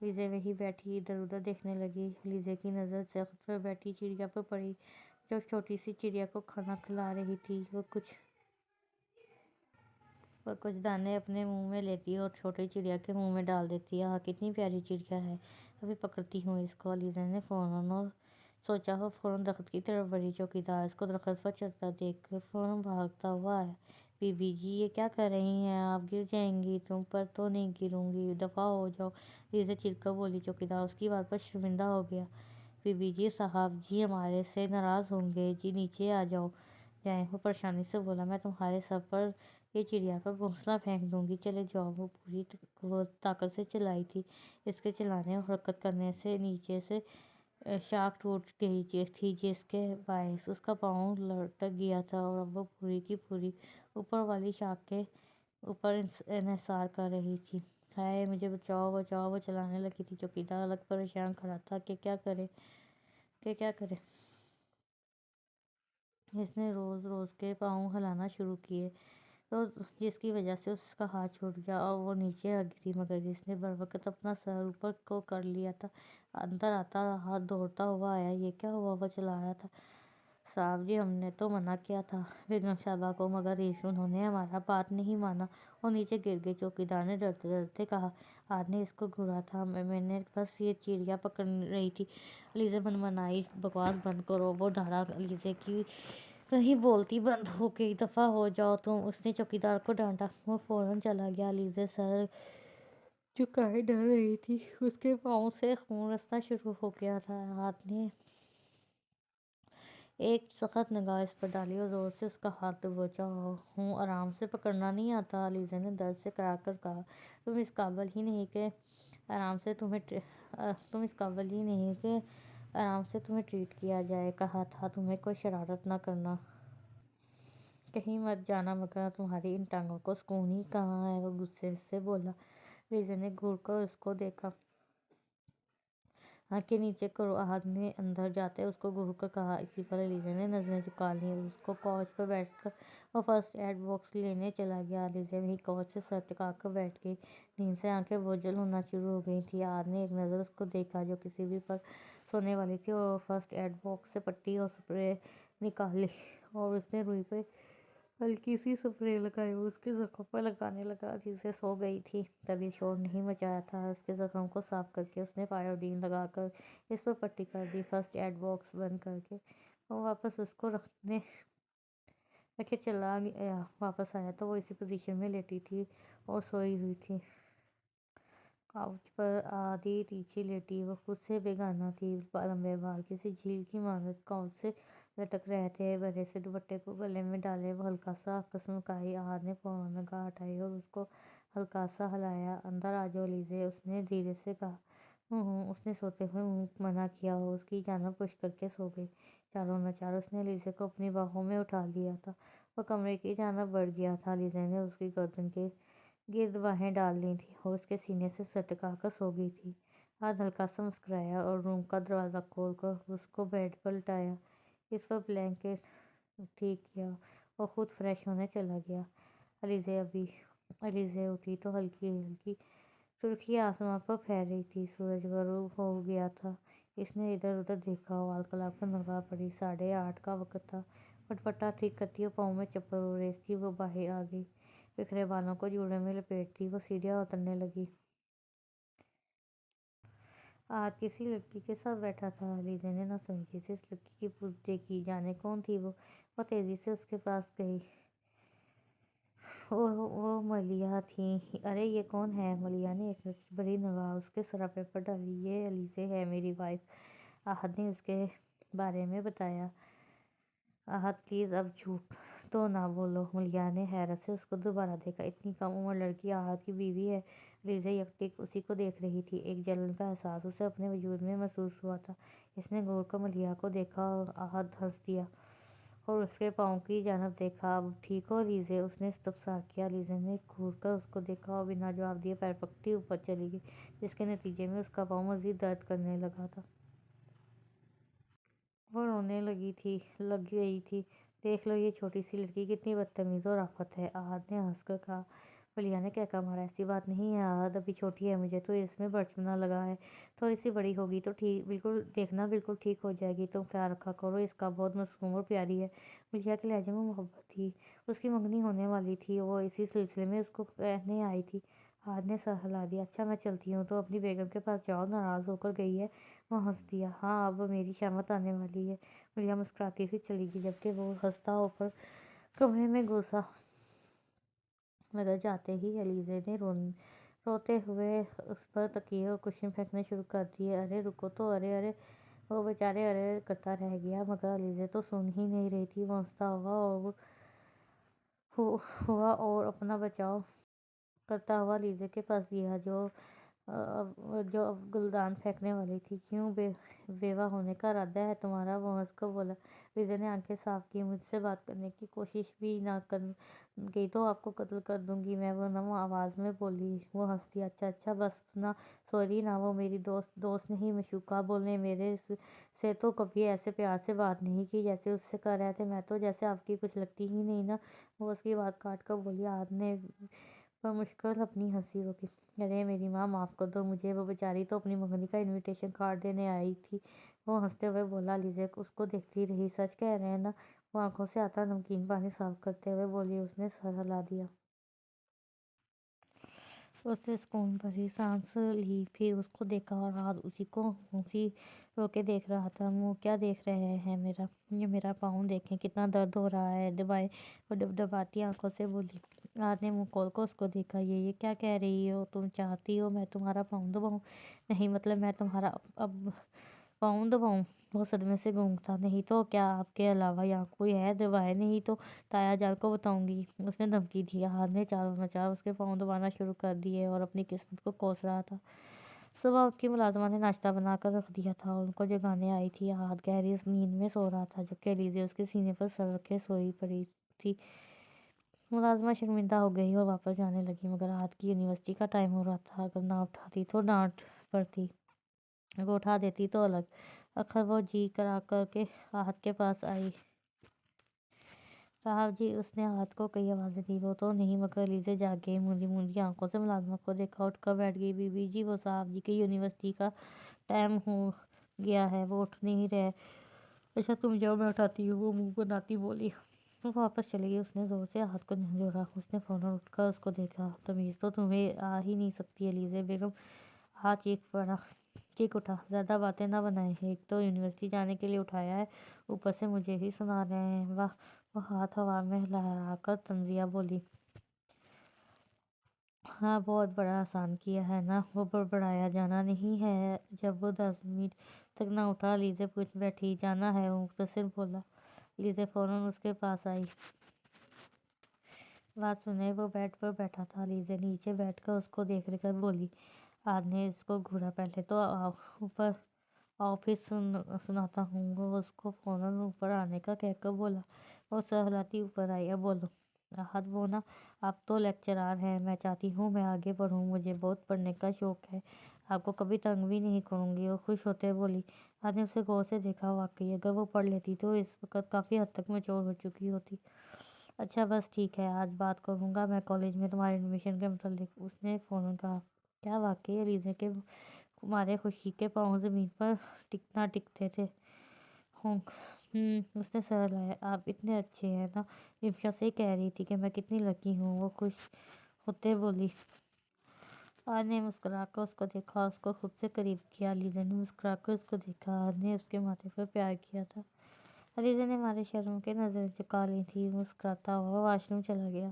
لیزے وہیں بیٹھی ادھر ادھر دیکھنے لگی۔ لیزے کی نظر درخت پر بیٹھی چڑیا پر پڑی جو چھوٹی سی چڑیا کو کھانا کھلا رہی تھی۔ وہ کچھ دانے اپنے منہ میں لیتی اور چھوٹی چڑیا کے منہ میں ڈال دیتی۔ کتنی پیاری چڑیا ہے، ابھی پکڑتی ہوں اس کو۔ لیزے نے فوراً سوچا اور فوراً درخت کی طرف بڑھی۔ چوکیدار اس کو درخت پر چڑھتا دیکھ کر فوراً بھاگتا ہوا آیا۔ بی بی جی، یہ کیا کر رہی ہیں آپ؟ گر جائیں گی۔ تم پر تو نہیں گروں گی، دفعہ ہو جاؤ، لیزے چڑھ کر بولی۔ چوکیدار اس کی بات پر شرمندہ ہو گیا۔ بی بی جی صاحب جی ہمارے سے ناراض ہوں گے جی، نیچے آ جائیں۔ وہ پریشانی سے بولا، میں تمہارے سر پر یہ چڑیا کا گھونسلہ پھینک دوں گی، چلے جاؤ۔ وہ پوری طاقت سے چلائی تھی۔ اس کے چلانے اور حرکت کرنے سے نیچے سے شاخ ٹوٹ گئی تھی جس کے باعث اس کا پاؤں لٹک گیا تھا اور اب وہ پوری کی پوری اوپر والی شاخ کے اوپر انحصار کر رہی تھی۔ ہائے مجھے بچاؤ بچاؤ، وہ چلانے لگی تھی۔ چوکیدار الگ پریشان کھڑا تھا کہ کیا کرے۔ اس نے روز روز کے پاؤں ہلانا شروع کیے تو جس کی وجہ سے اس کا ہاتھ چھوٹ گیا اور وہ نیچے آ گری، مگر جس نے بروقت اپنا سر اوپر کو کر لیا تھا۔ اندر آتا ہاتھ دوڑتا ہوا آیا۔ یہ کیا ہوا؟ وہ چلا رہا تھا۔ صاحب جی، ہم نے تو منع کیا تھا بیگم صاحبہ کو، مگر انہوں نے ہمارا بات نہیں مانا اور نیچے گر گئی۔ چوکیدار نے ڈرتے ڈرتے کہا، آپ نے اس کو گھورا تھا، میں نے بس یہ چڑیا پکڑ رہی تھی۔ لیزے منمنائی، بکواس بند کرو۔ وہ ڈانٹا۔ لیزے کی کہیں بولتی بند ہو گئی۔ دفعہ ہو جاؤ تم، اس نے چوکیدار کو ڈانٹا۔ وہ فوراً چلا گیا۔ لیزے سر جھکائے ڈر رہی تھی۔ اس کے پاؤں سے خون رسنا شروع ہو گیا تھا۔ ہاتھ نے ایک سخت نگاہ اس پر ڈالی اور زور سے اس کا ہاتھ دبوچا۔ ہوں، آرام سے پکڑنا نہیں آتا؟ لیزے نے درد سے کراہ کر کہا۔ تم اس قابل ہی نہیں کہ آرام سے تمہیں ٹریٹ کیا جائے۔ کہا تھا تمہیں کوئی شرارت نہ کرنا، کہیں مت جانا، مگر تمہاری ان ٹانگوں کو سکون ہی کہاں ہے؟ وہ غصے سے بولا۔ لیزے نے گھور کر اس کو دیکھا۔ آنکھیں نیچے کرو، احد نے اندر جاتے اس کو گھور کر کہا۔ اسی پر لیزے نے نظریں جھکا لیں اور اس کو کوچ پر بیٹھ کر وہ فرسٹ ایڈ باکس لینے چلا گیا۔ لیزے وہیں کوچ سے سر ٹکا کر بیٹھ گئی۔ نیند سے آنکھیں بوجھل ہونا شروع ہو گئی تھیں۔ احد نے ایک نظر اس کو دیکھا جو کسی بھی پر سونے والی تھی اور فرسٹ ایڈ باکس سے پٹی اور سپرے نکالی اور اس نے روئی پہ ہلکی سی سپرے لگائی اور اس کے زخم پر لگانے لگا۔ لیزے سو گئی تھی، تبھی شور نہیں مچایا تھا۔ اس کے زخم کو صاف کر کے اس نے آیوڈین لگا کر اس پر پٹی کر دی۔ فرسٹ ایڈ باکس بند کر کے وہ واپس اس کو رکھے چلا گیا۔ واپس آیا تو وہ اسی پوزیشن میں لیٹی تھی اور سوئی ہوئی تھی۔ کاؤچ پر آدھی پیچھے لیٹی وہ خود سے بیگانہ تھی۔ لمبے بال کسی جھیل کی مانند کاؤچ سے لٹک رہے تھے۔ بڑے سے دوپٹے کو گلے میں ڈالے وہ ہلکا سا کسمکائی۔ احد نے فوراً نگاہ ہٹائی اور اس کو ہلکا سا ہلایا۔ اندر آ جاؤ لیزے، اس نے دھیرے سے کہا۔ اس نے سوتے ہوئے منہ منا کیا اور اس کی جانب پشت کر کے سو گئی۔ چاروں ناچار اس نے لیزے کو اپنی باہوں میں اٹھا لیا تھا۔ وہ کمرے کی جانب بڑھ گیا تھا۔ لیزے نے اس کی گردن کے گرد باہیں ڈال لی تھیں اور اس کے سینے سے سر ٹکا کر سو گئی تھی۔ احد ہلکا سا مسکرایا اور روم کا دروازہ کھول کر اس کو بیڈ پر لٹایا، اس پر بلینکٹ ٹھیک کیا اور خود فریش ہونے چلا گیا۔ لیزے اٹھی تو ہلکی ہلکی سرخیاں آسمان پر پھیل رہی تھیں۔ سورج غروب ہو گیا تھا۔ اس نے ادھر ادھر دیکھا، وال کلاک پر نگاہ پڑی۔ 8:30 کا وقت تھا۔ پٹ پٹا ٹھیک کرتی اور پاؤں میں چپل اور ریس تھی وہ باہر آ گئی۔ بکھرے بالوں کو جوڑے میں لپیٹتی وہ سیڑھیاں اترنے لگی۔ احد کسی لڑکی کے ساتھ بیٹھا تھا۔ لیزے نے نہ سمجھی سے اس لڑکی کی پوچھ دیکھی، جانے کون تھی وہ۔ وہ تیزی سے اس کے پاس گئی۔ وہ ملیحہ تھی۔ ارے یہ کون ہے؟ ملیحہ نے ایک بڑی نگاہ اس کے سراپے پر ڈالی۔ یہ لیزے ہے، میری وائف۔ احد نے اس کے بارے میں بتایا۔ احد پلیز اب جھوٹ تو نہ بولو۔ ملیحہ نے حیرت سے اس کو دوبارہ دیکھا۔ اتنی کم عمر لڑکی احد کی بیوی ہے؟ لیزے یکٹک اسی کو دیکھ رہی تھی۔ ایک جلن کا احساس اسے اپنے وجود میں محسوس ہوا تھا۔ اس نے گھور کر ملیحہ کو دیکھا اور احد ہنس دیا اور اس کے پاؤں کی جانب دیکھا۔ اب ٹھیک ہو لیزے؟ اس نے استفسار کیا۔ لیزے نے گھور کر اس کو دیکھا اور بنا جواب دیے پیر پکڑتی اوپر چلی گئی، جس کے نتیجے میں اس کا پاؤں مزید درد کرنے لگا تھا۔ وہ رونے لگ گئی تھی۔ دیکھ لو یہ چھوٹی سی لڑکی کتنی بدتمیز اور آفت ہے، احد نے ہنس کر کہا۔ ولیہ نے کہا مارا ایسی بات نہیں ہے عہد ابھی چھوٹی ہے، مجھے تو اس میں بچپنا لگا ہے، تھوڑی سی بڑی ہوگی تو ٹھیک بالکل دیکھنا بالکل ٹھیک ہو جائے گی، تم خیال رکھا کرو اس کا، بہت معصوم اور پیاری ہے۔ ولیہ کے لہجے میں محبت تھی، اس کی منگنی ہونے والی تھی، وہ اسی سلسلے میں اس کو کہنے آئی تھی۔ عہد نے سر ہلا دیا۔ اچھا میں چلتی ہوں، تو اپنی بیگم کے پاس جاؤ، ناراض ہو کر گئی ہے۔ وہ ہنس دیا۔ ہاں اب میری شامت آنے والی ہے۔ ولیہ مسکراتی ہوئی چلی گئی جبکہ وہ ہنستا ہو کر کمرے میں گھسا، مگر جاتے ہی ایلیزے نے روتے ہوئے اس پر تکیے اور کشن پھینکنے شروع کر دیے۔ ارے رکو تو، ارے ارے، وہ بیچارے ارے ارے کرتا رہ گیا، مگر ایلیزے تو سن ہی نہیں رہی تھی۔ وہ ہنستا ہوا اور اپنا بچاؤ کرتا ہوا ایلیزے کے پاس گیا جو اب گلدان پھینکنے والی تھی۔ کیوں بیوہ ہونے کا ارادہ ہے تمہارا؟ وہ ہنس کر بولا۔ ایلیزے نے آنکھیں صاف کی۔ مجھ سے بات کرنے کی کوشش بھی نہ کی تو آپ کو قتل کر دوں گی میں، وہ نم آواز میں بولی۔ وہ ہنس دیا۔ اچھا اچھا بس نا، سوری نا، وہ میری دوست نہیں معشوقہ، بولنے میرے سے تو کبھی ایسے پیار سے بات نہیں کی جیسے اس سے کر رہے تھے، میں تو جیسے آپ کی کچھ لگتی ہی نہیں نا۔ وہ اس کی بات کاٹ کر بولی۔ عہد نے بمشکل اپنی ہنسی روکی۔ ارے میری ماں، معاف کر دو مجھے، وہ بیچاری تو اپنی منگنی کا انویٹیشن کارڈ دینے آئی تھی۔ وہ ہنستے ہوئے بولا۔ ایلیزے اس کو دیکھتی رہی۔ سچ کہہ رہے ہیں نا؟ وہ آنکھوں سے آتا نمکین پانی صاف کرتے ہوئے بولی۔ اس نے سر ہلا دیا۔ اس نے سکون بھری سانس لی، پھر اس کو دیکھا اور عہد اسی کو ہنسی روکے دیکھ رہا تھا۔ منہ کیا دیکھ رہے ہیں میرا؟ یہ میرا پاؤں دیکھیں، کتنا درد ہو رہا ہے، دبائیں۔ وہ ڈبڈباتی آنکھوں سے بولی۔ عہد نے منہ کھول کر اس کو دیکھا۔ یہ کیا کہہ رہی ہو تم؟ چاہتی ہو میں تمہارا پاؤں دباؤں؟ نہیں، مطلب میں تمہارا اب پاؤں دباؤں؟ وہ صدمے سے گونگ تھا۔ نہیں تو کیا، آپ کے علاوہ یہاں کوئی ہے؟ دبائیں نہیں تو تایا جان کو بتاؤں گی، اس نے دھمکی دی۔ عہد نے چاروں نچار اس کے پاؤں دبانا شروع کر دیے اور اپنی قسمت کو کوس رہا تھا۔ صبح ان کی ملازمہ نے ناشتہ بنا کر رکھ دیا تھا اور ان کو جگانے آئی تھی۔ عہد گہری نیند میں سو رہا تھا جبکہ ایلیزے اس کے سینے پر سر رکھے سوئی پڑی تھی۔ ملازمہ شرمندہ ہو گئی اور واپس جانے لگی، مگر عہد کی یونیورسٹی کا ٹائم ہو رہا تھا۔ اگر نہ اٹھاتی تو ڈانٹ پڑتی، وہ اٹھا دیتی تو الگ۔ آخر وہ جی کرا کر کے عہد کے پاس آئی۔ صاحب جی، اس نے عہد کو کئی آوازیں دی۔ وہ تو نہیں، مگر ایلیزے جاگ گئی، موندی موندی آنکھوں سے ملازمہ کو دیکھا، اٹھ کر بیٹھ گئی۔ بی بی جی، وہ صاحب جی کی یونیورسٹی کا ٹائم ہو گیا ہے، وہ اٹھ نہیں رہے۔ اچھا تم جاؤ، میں اٹھاتی ہوں، وہ منہ بناتی بولی۔ وہ واپس چلی گئی۔ اس نے زور سے عہد کو جھنجھوڑا۔ اس نے فوراً اٹھ کر اس کو دیکھا۔ تمیز تو تمہیں آ ہی نہیں سکتی ایلیزے بیگم! عہد چیخ اٹھا۔ زیادہ باتیں نہ بنائیں، ایک تو یونیورسٹی جانے کے لیے اٹھایا ہے، اوپر سے مجھے ہی سنا رہے ہیں۔ واہ! وہ ہاتھ ہوا میں لہرا کر طنزیہ بولی۔ ہاں بہت بڑا احسان کیا ہے نا، وہ بڑبڑایا۔ جانا نہیں ہے؟ جب وہ 10 منٹ تک نہ اٹھا، ایلیزے پوچھ بیٹھی۔ جانا ہے، وہ مختصر بولا۔ ایلیزے فوراً اس کے پاس آئی۔ بات سنے، وہ بیڈ پر بیٹھا تھا۔ ایلیزے نیچے بیٹھ کر اس کو دیکھ کر بولی۔ عہد نے اس کو گھورا۔ پہلے تو اوپر آؤ پھر سناتا ہوں، وہ اس کو فوراً اوپر آنے کا کہہ کر بولا۔ وہ سر ہلاتی اوپر آئی۔ اب بولو۔ عہد، وہ نا، آپ تو لیکچرار ہیں، میں چاہتی ہوں میں آگے بڑھوں، مجھے بہت پڑھنے کا شوق ہے، آپ کو کبھی تنگ بھی نہیں کروں گی۔ وہ خوش ہوتے بولی۔ عہد نے اسے غور سے دیکھا۔ واقعی اگر وہ پڑھ لیتی تو اس وقت کافی حد تک میچور ہو چکی ہوتی۔ اچھا بس ٹھیک ہے، آج بات کروں گا میں کالج میں تمہارے ایڈمیشن کے متعلق، اس نے فوراً کہا۔ کیا واقعی؟ ایلیزے کے مارے خوشی کے پاؤں زمین پر نہ ٹکتے تھے۔ اس نے سر ہلایا۔ آپ اتنے اچھے ہیں نا، رمشا سے کہہ رہی تھی کہ میں کتنی لکی ہوں، وہ خوش ہوتے بولی۔ عہد نے مسکرا کر اس کو دیکھا اور اس کو خود سے قریب کیا۔ ایلیزے نے مسکرا کر اس کو دیکھا۔ عہد نے اس کے ماتھے پر پیار کیا تھا۔ ایلیزے نے مارے شرم کے نظریں جھکا لی تھیں۔ مسکراتا ہوا واش روم چلا گیا۔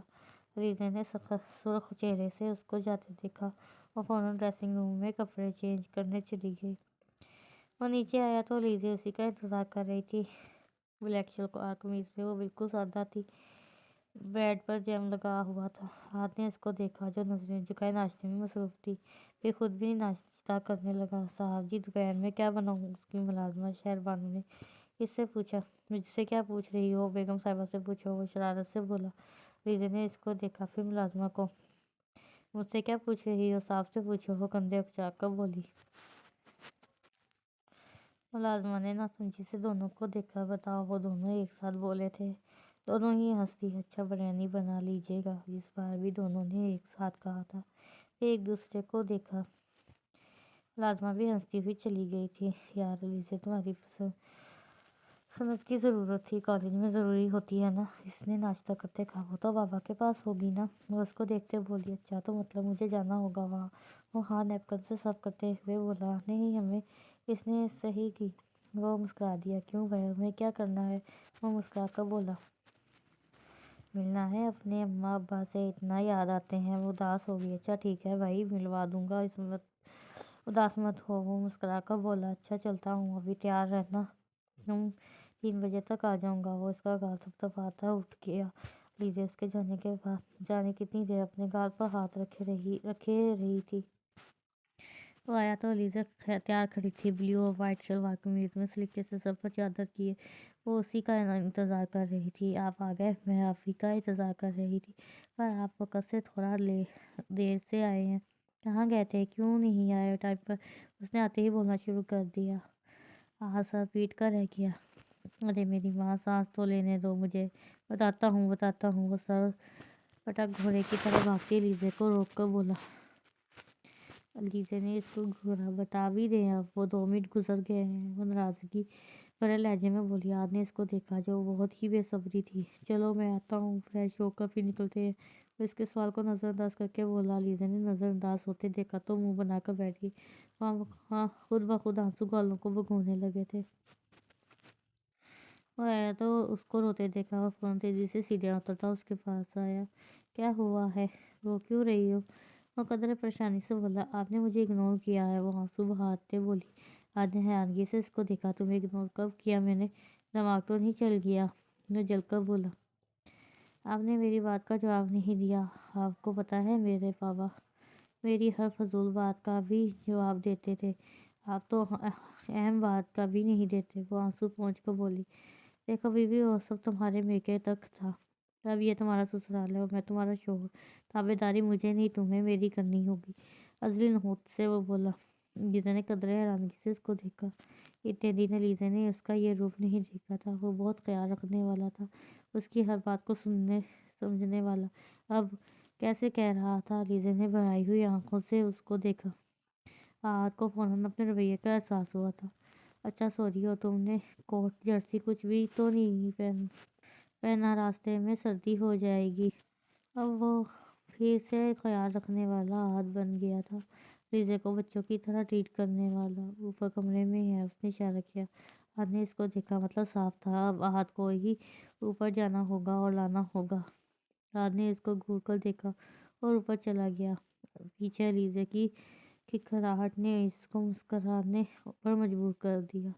ایلیزے نے سرخ چہرے سے اس کو جاتے دیکھا۔ وہ فوراً ڈریسنگ روم میں کپڑے چینج کرنے چلی گئی۔ وہ نیچے آیا تو ایلیزے اسی کا انتظار کر رہی تھی۔ بلیک شلوار قمیض میں وہ بالکل سادہ تھی، بیڈ پر جیم لگا ہوا تھا۔ عہد نے اس کو دیکھا جو نظریں جھکائے ناشتے میں مصروف تھی، پھر خود بھی ناشتہ کرنے لگا۔ صاحب جی، دوپہر میں کیا بناؤں؟ اس کی ملازمہ شہربانو نے اس سے پوچھا۔ مجھ سے کیا پوچھ رہی ہو؟ بیگم صاحبہ سے پوچھو، وہ شرارت سے بولا۔ ایلیزے نے اس کو دیکھا، پھر ملازمہ کو۔ مجھ سے کیا پوچھ رہی ہو؟ صاحب سے پوچھو، وہ کندھے اکچا کر بولی۔ ملازمہ نے ناسمجھی سے دونوں کو دیکھا۔ بتاؤ، وہ دونوں ایک ساتھ بولے تھے۔ دونوں ہی ہنس دی۔ اچھا بریانی بنا لیجیے گا، اس بار بھی دونوں نے ایک ساتھ کہا تھا۔ ایک دوسرے کو دیکھا۔ لازمہ بھی ہنستی ہوئی چلی گئی تھی۔ یار علی سے تمہاری سند کی ضرورت تھی، کالج میں ضروری ہوتی ہے نا؟ اس نے ناشتہ کرتے کہا۔ وہ تو بابا کے پاس ہوگی نا؟ وہ اس کو دیکھتے بولی۔ اچھا تو مطلب مجھے جانا ہوگا وہاں؟ وہ ہاں نیپکن سے صاف کرتے ہوئے بولا۔ نہیں ہمیں، اس نے صحیح کی۔ وہ مسکرا دیا۔ کیوں بھائی، ہمیں کیا کرنا ہے؟ وہ مسکرا کر بولا۔ ملنا ہے اپنے اماں ابا سے، اتنا یاد آتے ہیں۔ وہ اداس ہوگی۔ اچھا ٹھیک ہے بھائی، ملوا دوں گا، اداس مت ہو۔ وہ مسکرا کر بولا۔ اچھا چلتا ہوں، ابھی تیار رہنا، تم 3 بجے تک آ جاؤں گا۔ وہ اس کا گال تھپتھپاتا اٹھ گیا۔ لیزے اس کے جانے کے بعد جانے کتنی دیر اپنے گال پر ہاتھ رکھے رہی تھی۔ وہ آیا تو لیزے تیار کھڑی تھی، بلیو اور وائٹ شلوار قمیض میں، سلیقے سے سر پر چادر کیے۔ وہ اسی کا انتظار کر رہی تھی۔ آپ آ گئے؟ میں آپ ہی کا انتظار کر رہی تھی، پر آپ وقت سے تھوڑا دیر سے آئے ہیں۔ کہاں گئے تھے؟ کیوں نہیں آئے ٹائم پر؟ اس نے آتے ہی بولنا شروع کر دیا۔ سر پیٹ کر رہ گیا۔ ارے میری ماں، سانس تو لینے دو مجھے، بتاتا ہوں۔ وہ سر پٹک گھوڑے کی طرح بھاگتی لیزے کو روک کر بولا۔ لیزے نے اس کو گھورا۔ بتا بھی دیں اب، وہ 2 منٹ گزر گئے ہیں۔ وہ ناراضگی بھرے لہجے میں بولی۔ آج نے اس کو دیکھا جو بہت ہی بے صبری تھی۔ چلو میں آتا ہوں، فریش ہو کر پھر نکلتے ہیں۔ وہ اس کے سوال کو نظر انداز کر کے بولا۔ لیزے نے نظر انداز ہوتے دیکھا تو منہ بنا کر بیٹھ گئی۔ وہاں خود بخود آنسو گالوں کو بھگونے لگے تھے۔ وہ آیا تو اس کو روتے دیکھا۔ وہ فوراً تیزی سے سیڑھیاں اترتا اس کے پاس آیا۔ کیا ہوا ہے؟ رو کیوں رہی ہو؟ وہ قدرے پریشانی سے بولا۔ آپ نے مجھے اگنور کیا ہے۔ وہ آنسو بہاتے بولی۔ آج نے حیرانگی سے اس کو دیکھا۔ تمہیں اگنور کب کیا میں نے؟ دماغ تو نہیں چل گیا؟ وہ جل کر بولا۔ آپ نے میری بات کا جواب نہیں دیا۔ آپ کو پتہ ہے میرے بابا میری ہر فضول بات کا بھی جواب دیتے تھے، آپ تو اہم بات کا بھی نہیں دیتے۔ وہ آنسو پونچھ کر بولی۔ دیکھو بیوی، وہ سب تمہارے میکے تک تھا، اب یہ تمہارا سسرال ہے اور میں تمہارا شوہر، تابعداری مجھے نہیں تمہیں میری کرنی ہوگی۔ ازلی نحوست سے وہ بولا۔ لیزے نے قدرے حیرانگی سے اس کو دیکھا۔ اتنے دن لیزے نے اس کا یہ روپ نہیں دیکھا تھا۔ وہ بہت خیال رکھنے والا تھا، اس کی ہر بات کو سمجھنے والا۔ اب کیسے کہہ رہا تھا؟ لیزے نے بھرائی ہوئی آنکھوں سے اس کو دیکھا۔ آہات کو فوراً اپنے رویے کا احساس ہوا تھا۔ اچھا سوری ہو، تم نے کوٹ جرسی کچھ بھی تو نہیں پہنا؟ راستے میں سردی ہو جائے گی۔ اب وہ پھر سے خیال رکھنے والا آہت بن گیا تھا، لیزے کو بچوں کی طرح ٹریٹ کرنے والا۔ اوپر کمرے میں ہے، اس نے اشارہ کیا۔ آہت نے اس کو دیکھا، مطلب صاف تھا اب آہت کو ہی اوپر جانا ہوگا اور لانا ہوگا۔ آہت نے اس کو گھور کر دیکھا اور اوپر چلا گیا۔ پیچھے لیزے کی کھکھراہٹ نے اس کو مسکرانے پر مجبور کر دیا۔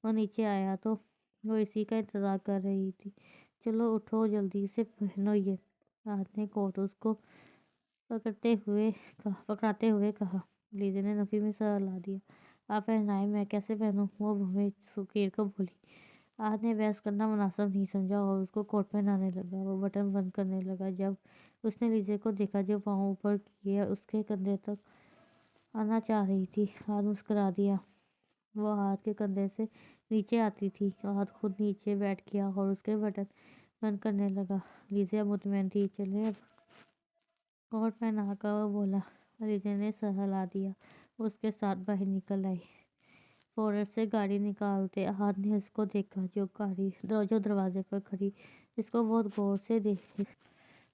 وہ نیچے آیا تو وہ اسی کا انتظار کر رہی تھی۔ چلو اٹھو، جلدی سے پہنو یہ۔ آہت نے کوٹ اس کو پکڑاتے ہوئے کہا۔ لیزے نے نفی میں سر ہلا دیا۔ آپ پہنائیں، میں کیسے پہنوں؟ وہ بھویں سکیڑ کر بولی۔ آہت نے بحث کرنا مناسب نہیں سمجھا اور اس کو کوٹ پہنانے لگا۔ وہ بٹن بند کرنے لگا جب اس نے لیزے کو دیکھا جو پاؤں اوپر کیے اس کے کندھے تک آنا چاہ رہی تھی۔ آہت مسکرا دیا۔ وہ آہت کے کندھے سے نیچے آتی تھی۔ آہت خود نیچے بیٹھ گیا اور اس کے بٹن بند کرنے لگا۔ لیزے اب مطمئن تھی۔ چلیں اب، کوٹ پہنا کر وہ بولا۔ لیزے نے سر ہلا دیا۔ وہ اس کے ساتھ باہر نکل آئی۔ فورٹ سے گاڑی نکالتے آہت نے اس کو دیکھا جو دروازے پر کھڑی اس کو بہت غور سے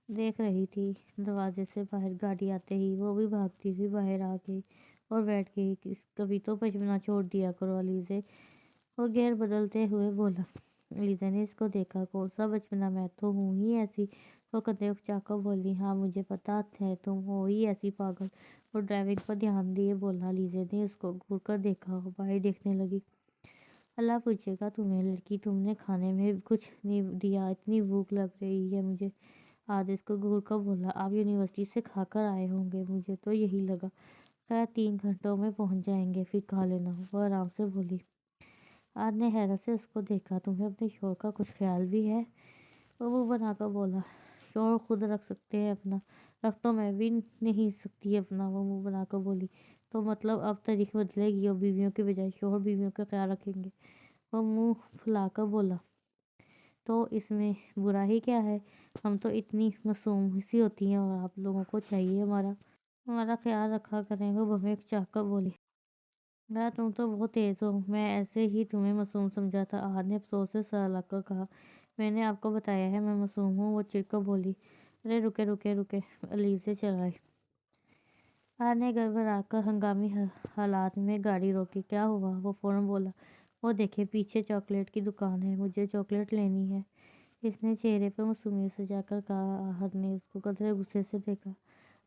دیکھ رہی تھی۔ دروازے سے باہر گاڑی آتے ہی وہ بھی بھاگتی ہوئی باہر آ گئی اور بیٹھ گئی۔ کبھی تو بچپنا چھوڑ دیا کرو لیزے، وہ گیئر بدلتے ہوئے بولا۔ لیزے نے اس کو دیکھا۔ کون سا بچپنا، میں تو ہوں ہی ایسی۔ وہ کندھے اکچا کر بولی۔ ہاں مجھے پتا ہے، تم ہو ہی ایسی پاگل۔ وہ ڈرائیونگ پر دھیان دیے بولا۔ لیزے نے اس کو گھور کر دیکھا اور باہر دیکھنے لگی۔ اللہ پوچھے گا تمہیں لڑکی، تم نے کھانے میں کچھ نہیں دیا، اتنی بھوک لگ رہی ہے مجھے۔ آج اس کو گھور کر بولا۔ آپ یونیورسٹی سے کھا کر آئے ہوں گے، مجھے تو یہی لگا۔ خیر 3 گھنٹوں میں پہنچ جائیں گے، پھر کھا لینا۔ وہ آرام سے بولی۔ آج نے حیرت سے اس کو دیکھا۔ تمہیں اپنے شوہر کا کچھ خیال بھی ہے؟ وہ منہ بنا کر بولا۔ شوہر خود رکھ سکتے ہیں اپنا، رکھ تو میں بھی نہیں سکتی اپنا۔ وہ منہ بنا کر بولی۔ تو مطلب اب تاریخ بدلے گی اور بیویوں کے بجائے شوہر بیویوں کا خیال رکھیں گے؟ وہ منہ پھلا کر بولا۔ تو اس میں برا ہی کیا ہے؟ ہم تو اتنی معصوم سی ہوتی ہیں اور آپ لوگوں کو چاہیے ہمارا خیال رکھا کریں۔ وہ بہو ایک چاہ کر بولی۔ تم تو بہت تیز ہو، میں ایسے ہی تمہیں معصوم سمجھا تھا۔ احد نے افسوس سے سر ہلا کر کہا، میں نے آپ کو بتایا ہے میں معصوم ہوں۔ وہ چڑھ کر بولی، ارے رکے، علیزے چلائے۔ احد نے گڑبڑا کر ہنگامی حالات میں گاڑی روکی۔ کیا ہوا؟ وہ فوراً بولا، وہ دیکھیں پیچھے چاکلیٹ کی دکان ہے، مجھے چاکلیٹ لینی ہے۔ اس نے چہرے پر معصومیت سجا کر کہا۔ احد نے اس کو قدرے غصے سے دیکھا۔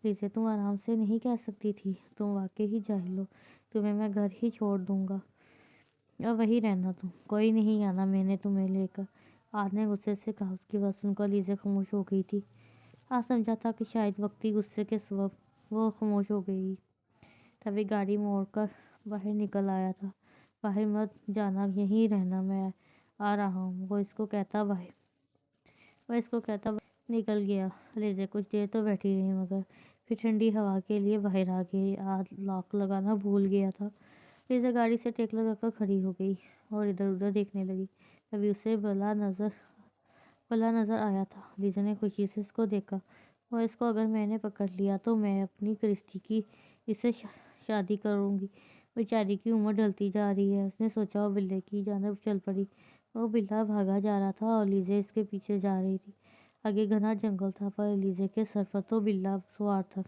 علیزے تم آرام سے نہیں کہہ سکتی تھی؟ تم واقعی ہی جاہل ہو، تمہیں میں گھر ہی چھوڑ دوں گا اور وہیں رہنا تم، کوئی نہیں آنا میں نے تمہیں لے کر۔ احد نے غصے سے کہا۔ اس کی بات سن کر علیزے خاموش ہو گئی تھی۔ احد سمجھا تھا کہ شاید وقتی غصے کے سبب وہ خاموش ہو گئی، تبھی گاڑی موڑ کر باہر نکل آیا تھا۔ باہر مت جانا، یہیں رہنا، میں آ رہا ہوں، وہ اس کو کہتا باہر نکل گیا۔ علیزے کچھ دیر تو بیٹھی رہی مگر پھر ٹھنڈی ہوا کے لیے باہر آ گئی۔ احد لاک لگانا بھول گیا تھا۔ علیزہ گاڑی سے ٹیک لگا کر کھڑی ہو گئی اور ادھر ادھر دیکھنے لگی۔ تبھی اسے بلا نظر آیا تھا۔ علیزہ نے خوشی سے اس کو دیکھا۔ اور اس کو اگر میں نے پکڑ لیا تو میں اپنی کرسٹی کی اس سے شادی کروں گی، بیچاری کی عمر ڈھلتی جا رہی ہے۔ اس نے سوچا اور بلے کی جانب چل پڑی۔ وہ بلا بھاگا جا رہا تھا اور علیزہ اس کے پیچھے جا رہی تھی۔ آگے گھنا جنگل تھا پر علیزہ کے سر پر تو بلا سوار تھا۔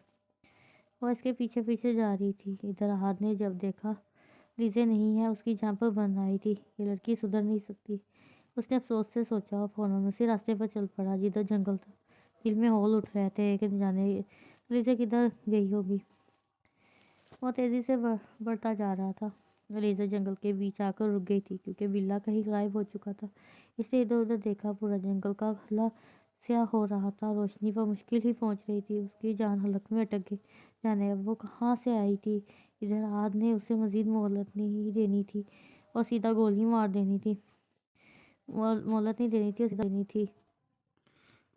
وہ اس کے پیچھے پیچھے جا رہی تھی۔ ادھر احد نے جب دیکھا علیزہ نہیں ہے، اس کی جان پر بن آئی تھی۔ یہ لڑکی سدھر نہیں سکتی، اس نے افسوس سے سوچا اور فوراً اسی راستے پر چل پڑا جدھر جنگل تھا۔ دل میں ہول اٹھ رہے تھے کہ نہ جانے علیزہ کدھر گئی ہوگی۔ وہ تیزی سے بڑھتا جا رہا تھا۔ علیزہ جنگل کے بیچ آ کر رک گئی تھی کیونکہ بلا کہیں غائب ہو چکا تھا۔ اس نے ادھر ادھر دیکھا، پورا جنگل کا گھلا سیاہ ہو رہا تھا، روشنی پر مشکل ہی پہنچ رہی تھی۔ اس کی جان حلق میں اٹک گئی، جانے اب وہ کہاں سے آئی تھی۔ ادھر احد نے اسے مزید مہلت نہیں دینی تھی اور سیدھا گولی مار دینی تھی۔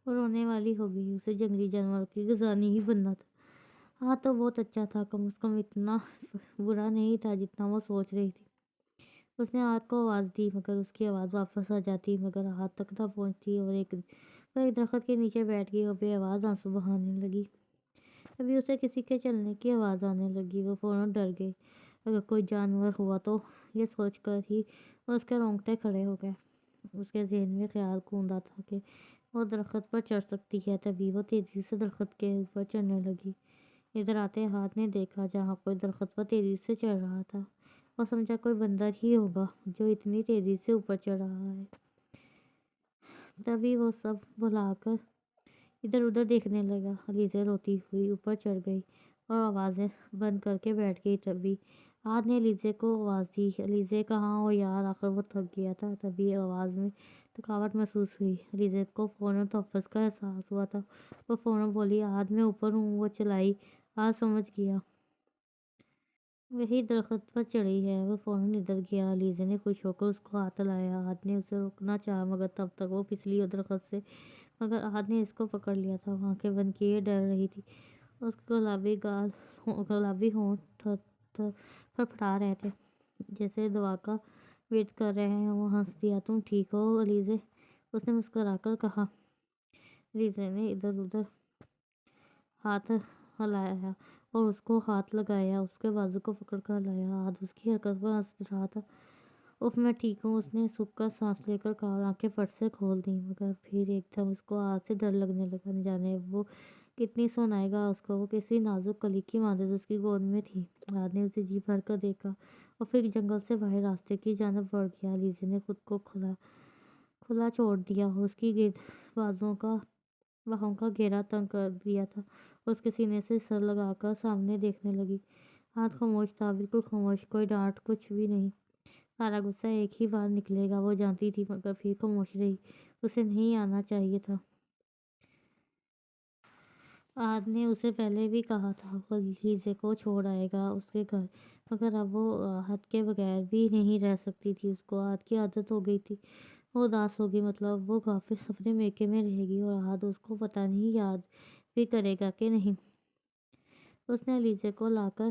وہ رونے والی ہو گئی، اسے جنگلی جانوروں کی غزانی ہی بننا تھا۔ احد تو بہت اچھا تھا، کم از کم اتنا برا نہیں تھا جتنا وہ سوچ رہی تھی۔ اس نے احد کو آواز دی مگر اس کی آواز واپس آ جاتی مگر احد تک نہ پہنچتی۔ اور ایک درخت کے نیچے بیٹھ گئی اور بے آواز آنسو بہانے لگی۔ ابھی اسے کسی کے چلنے کی آواز آنے لگی۔ وہ فوراً ڈر گئی، اگر کوئی جانور ہوا تو، یہ سوچ کر ہی اس کے رونگٹے کھڑے ہو گئے۔ اس کے ذہن میں خیال گوندا تھا کہ وہ درخت پر چڑھ سکتی ہے۔ تبھی وہ تیزی سے درخت کے اوپر چڑھنے لگی۔ ادھر آتے احد نے دیکھا جہاں کوئی درخت پر تیزی سے چڑھ رہا تھا۔ وہ سمجھا کوئی بندر ہی ہوگا جو اتنی تیزی سے اوپر چڑھ رہا ہے۔ تبھی وہ سب بھلا کر ادھر ادھر دیکھنے لگا۔ علیزہ روتی ہوئی اوپر چڑھ گئی اور آوازیں بند کر کے بیٹھ گئی۔ تبھی احد نے علیزہ کو آواز دی، علیزہ کہاں ہو یار؟ آخر وہ تھک گیا تھا، تبھی آواز میں تھکاوٹ محسوس ہوئی۔ علیزہ کو فوراً تحفظ کا احساس ہوا تھا۔ وہ فوراً بولی، احد میں اوپر ہوں۔ وہ چلائی، احد سمجھ گیا وہی درخت پر چڑھی ہے۔ وہ فوراً ادھر گیا۔ علیزہ نے خوش ہو کر اس کو ہاتھ لایا۔ احد نے اسے روکنا چاہا مگر تب تک وہ پھسلی درخت سے، مگر احد نے اس کو پکڑ لیا تھا۔ وہ آنکھیں بند کیے ڈر رہی تھی، اس کے گلابی ہونٹ پھڑپڑا رہے تھے جیسے دعا کا ویٹ کر رہے ہیں۔ وہ ہنس دیا، تم ٹھیک ہو علیزہ؟ اس نے مسکرا کر کہا۔ علیزہ نے ادھر ادھر ہاتھ ہلایا اور اس کو ہاتھ لگایا، اس کے بازو کو پکڑ کر ہلایا۔ احد اس کی حرکت پر ہنس رہا تھا۔ اف میں ٹھیک ہوں، اس نے سکھ کر سانس لے کر کہا اور آنکھیں فٹ سے کھول دیں۔ مگر پھر ایک دم اس کو احد سے ڈر لگنے لگا، نہ جانے وہ کتنی سنائے گا اس کو۔ وہ کسی نازک کلی کی مانند اس کی گود میں تھی۔ احد نے اسے جی بھر کر دیکھا اور پھر جنگل سے باہر راستے کی جانب بڑھ گیا۔ علیزہ نے خود کو کھلا چھوڑ دیا اور اس کی باہوں کا گھیرا تنگ کر دیا تھا اور اس کے سینے سے سر لگا کر سامنے دیکھنے لگی۔ احد خاموش تھا، بالکل خاموش، کوئی ڈانٹ، کچھ بھی نہیں۔ سارا غصہ ایک ہی بار نکلے گا، وہ جانتی تھی، مگر پھر خاموش رہی۔ اسے نہیں آنا چاہیے تھا۔ احد نے اسے پہلے بھی کہا تھا وہ علیزہ کو چھوڑ آئے گا اس کے گھر، مگر اب وہ احد کے بغیر بھی نہیں رہ سکتی تھی۔ اس کو احد کی عادت ہو گئی تھی۔ وہ اداس ہوگی، مطلب وہ کافر اپنے میکے میں رہے گی اور احد اس کو پتہ نہیں یاد بھی کرے گا کہ نہیں۔ اس نے علیزہ کو لا کر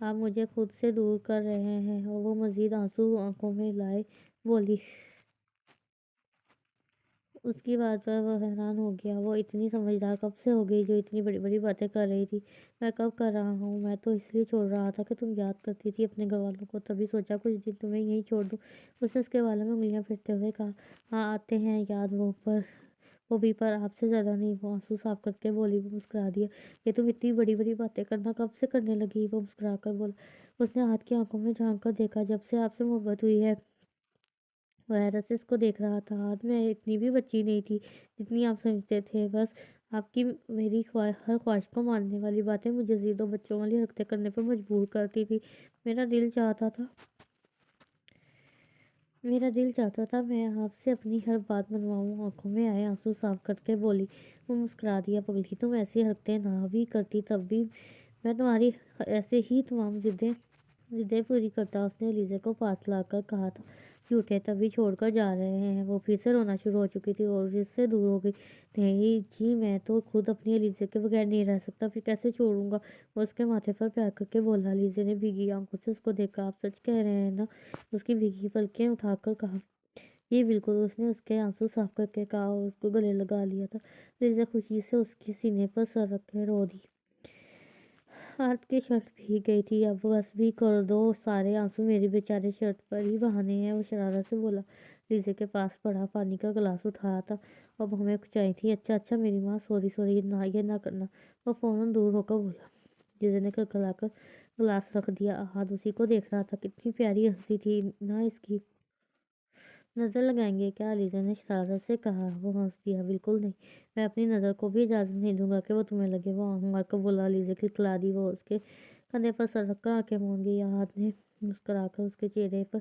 آپ مجھے خود سے دور کر رہے ہیں۔ اور وہ مزید آنسو آنکھوں میں لائے بولی۔ اس کی بات پر وہ حیران ہو گیا۔ وہ اتنی سمجھدار کب سے ہو گئی جو اتنی بڑی بڑی باتیں کر رہی تھی؟ میں کب کر رہا ہوں؟ میں تو اس لیے چھوڑ رہا تھا کہ تم یاد کرتی تھی اپنے گھر والوں کو، تبھی سوچا کچھ دن تمہیں یہیں چھوڑ دوں۔ اس نے اس کے بالوں میں انگلیاں پھیرتے ہوئے کہا۔ ہاں آتے ہیں یاد وہ بھی پر آپ سے زیادہ نہیں۔ وہ آنسو صاف کر کے بولی۔ وہ مسکرا دیا۔ یہ تم اتنی بڑی بڑی باتیں کرنا کب سے کرنے لگی؟ وہ مسکرا کر بولا۔ اس نے ہاتھ کی آنکھوں میں جھانک کر دیکھا۔ جب سے آپ سے محبت ہوئی ہے۔ وہ حیرت سے اس کو دیکھ رہا تھا۔ آج میں اتنی بھی بچی نہیں تھی جتنی آپ سمجھتے تھے۔ بس آپ کی میری ہر خواہش کو ماننے والی باتیں مجھے ضد و بچوں والی حرکتیں کرنے پر مجبور کرتی تھی۔ میرا دل چاہتا تھا میں آپ سے اپنی ہر بات منواؤں۔ آنکھوں میں آئے آنسو صاف کر کے بولی۔ وہ مسکرا دیا۔ پگلی تم ایسی حرکتیں نہ بھی کرتی تب بھی میں تمہاری ایسے ہی تمام ضدیں پوری کرتا۔ اس نے ایلیزا کو پاس لا کر کہا تھا جھوٹے تبھی چھوڑ کر جا رہے ہیں۔ وہ پھر سے رونا شروع ہو چکی تھی اور اس سے دور ہو گئی۔ نہیں جی میں تو خود اپنی ایلیزا کے بغیر نہیں رہ سکتا، پھر کیسے چھوڑوں گا؟ وہ اس کے ماتھے پر پیار کر کے بولا۔ ایلیزا نے بھیگی آنکھوں سے اس کو دیکھا۔ آپ سچ کہہ رہے ہیں نا؟ اس کی بھیگی پلکیں اٹھا کر کہا۔ جی بالکل۔ اس نے اس کے آنسو صاف کر کے کہا اور اس کو گلے لگا لیا تھا۔ ایلیزا خوشی سے اس کے سینے پر سر رکھ کے رو دی۔ ہاتھ کی شرٹ بھیگ گئی تھی۔ اب بس بھی کر دو، سارے آنسو میری بیچاری شرٹ پر ہی بہانے ہیں۔ وہ شرارت سے بولا۔ ایلیزا کے پاس پڑا پانی کا گلاس اٹھایا تھا۔ اب ہمیں کچھ تھی۔ اچھا میری ماں، سوری یہ نہ کرنا۔ وہ فوراً دور ہو کر بولا۔ ایلیزا نے کڑکڑا کر گلاس رکھ دیا۔ احد اسی کو دیکھ رہا تھا۔ کتنی پیاری ہنسی تھی نا اس کی۔ نظر لگائیں گے کیا؟ ایلیزا نے شرارت سے کہا۔ وہ ہنس دیا۔ بالکل نہیں، میں اپنی نظر کو بھی اجازت نہیں دوں گا کہ وہ تمہیں لگے۔ وہ آنکھ مار کر بولا۔ ایلیزا کھلکھلا دی۔ وہ اس کے کندھے پر سر رکھ کر آنکھیں موند گئی۔ احد نے مسکرا کر اس کے چہرے پر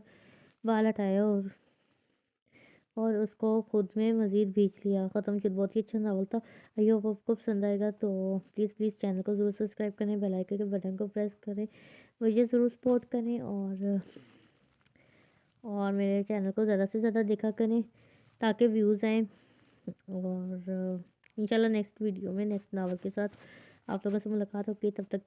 بال ہٹائے اور اس کو خود میں مزید بھینچ لیا۔ ختم شد۔ بہت ہی اچھا ناول تھا۔ آئی ہوپ آپ کو پسند آئے گا، تو پلیز چینل کو ضرور سبسکرائب کریں، بیل آئیکن کے بٹن کو پریس کریں، مجھے ضرور سپورٹ کریں اور میرے چینل کو زیادہ سے زیادہ دیکھا کریں تاکہ ویوز آئیں۔ اور انشاءاللہ نیکسٹ ویڈیو میں نیکسٹ ناول کے ساتھ آپ لوگوں سے ملاقات ہوگی۔ تب تک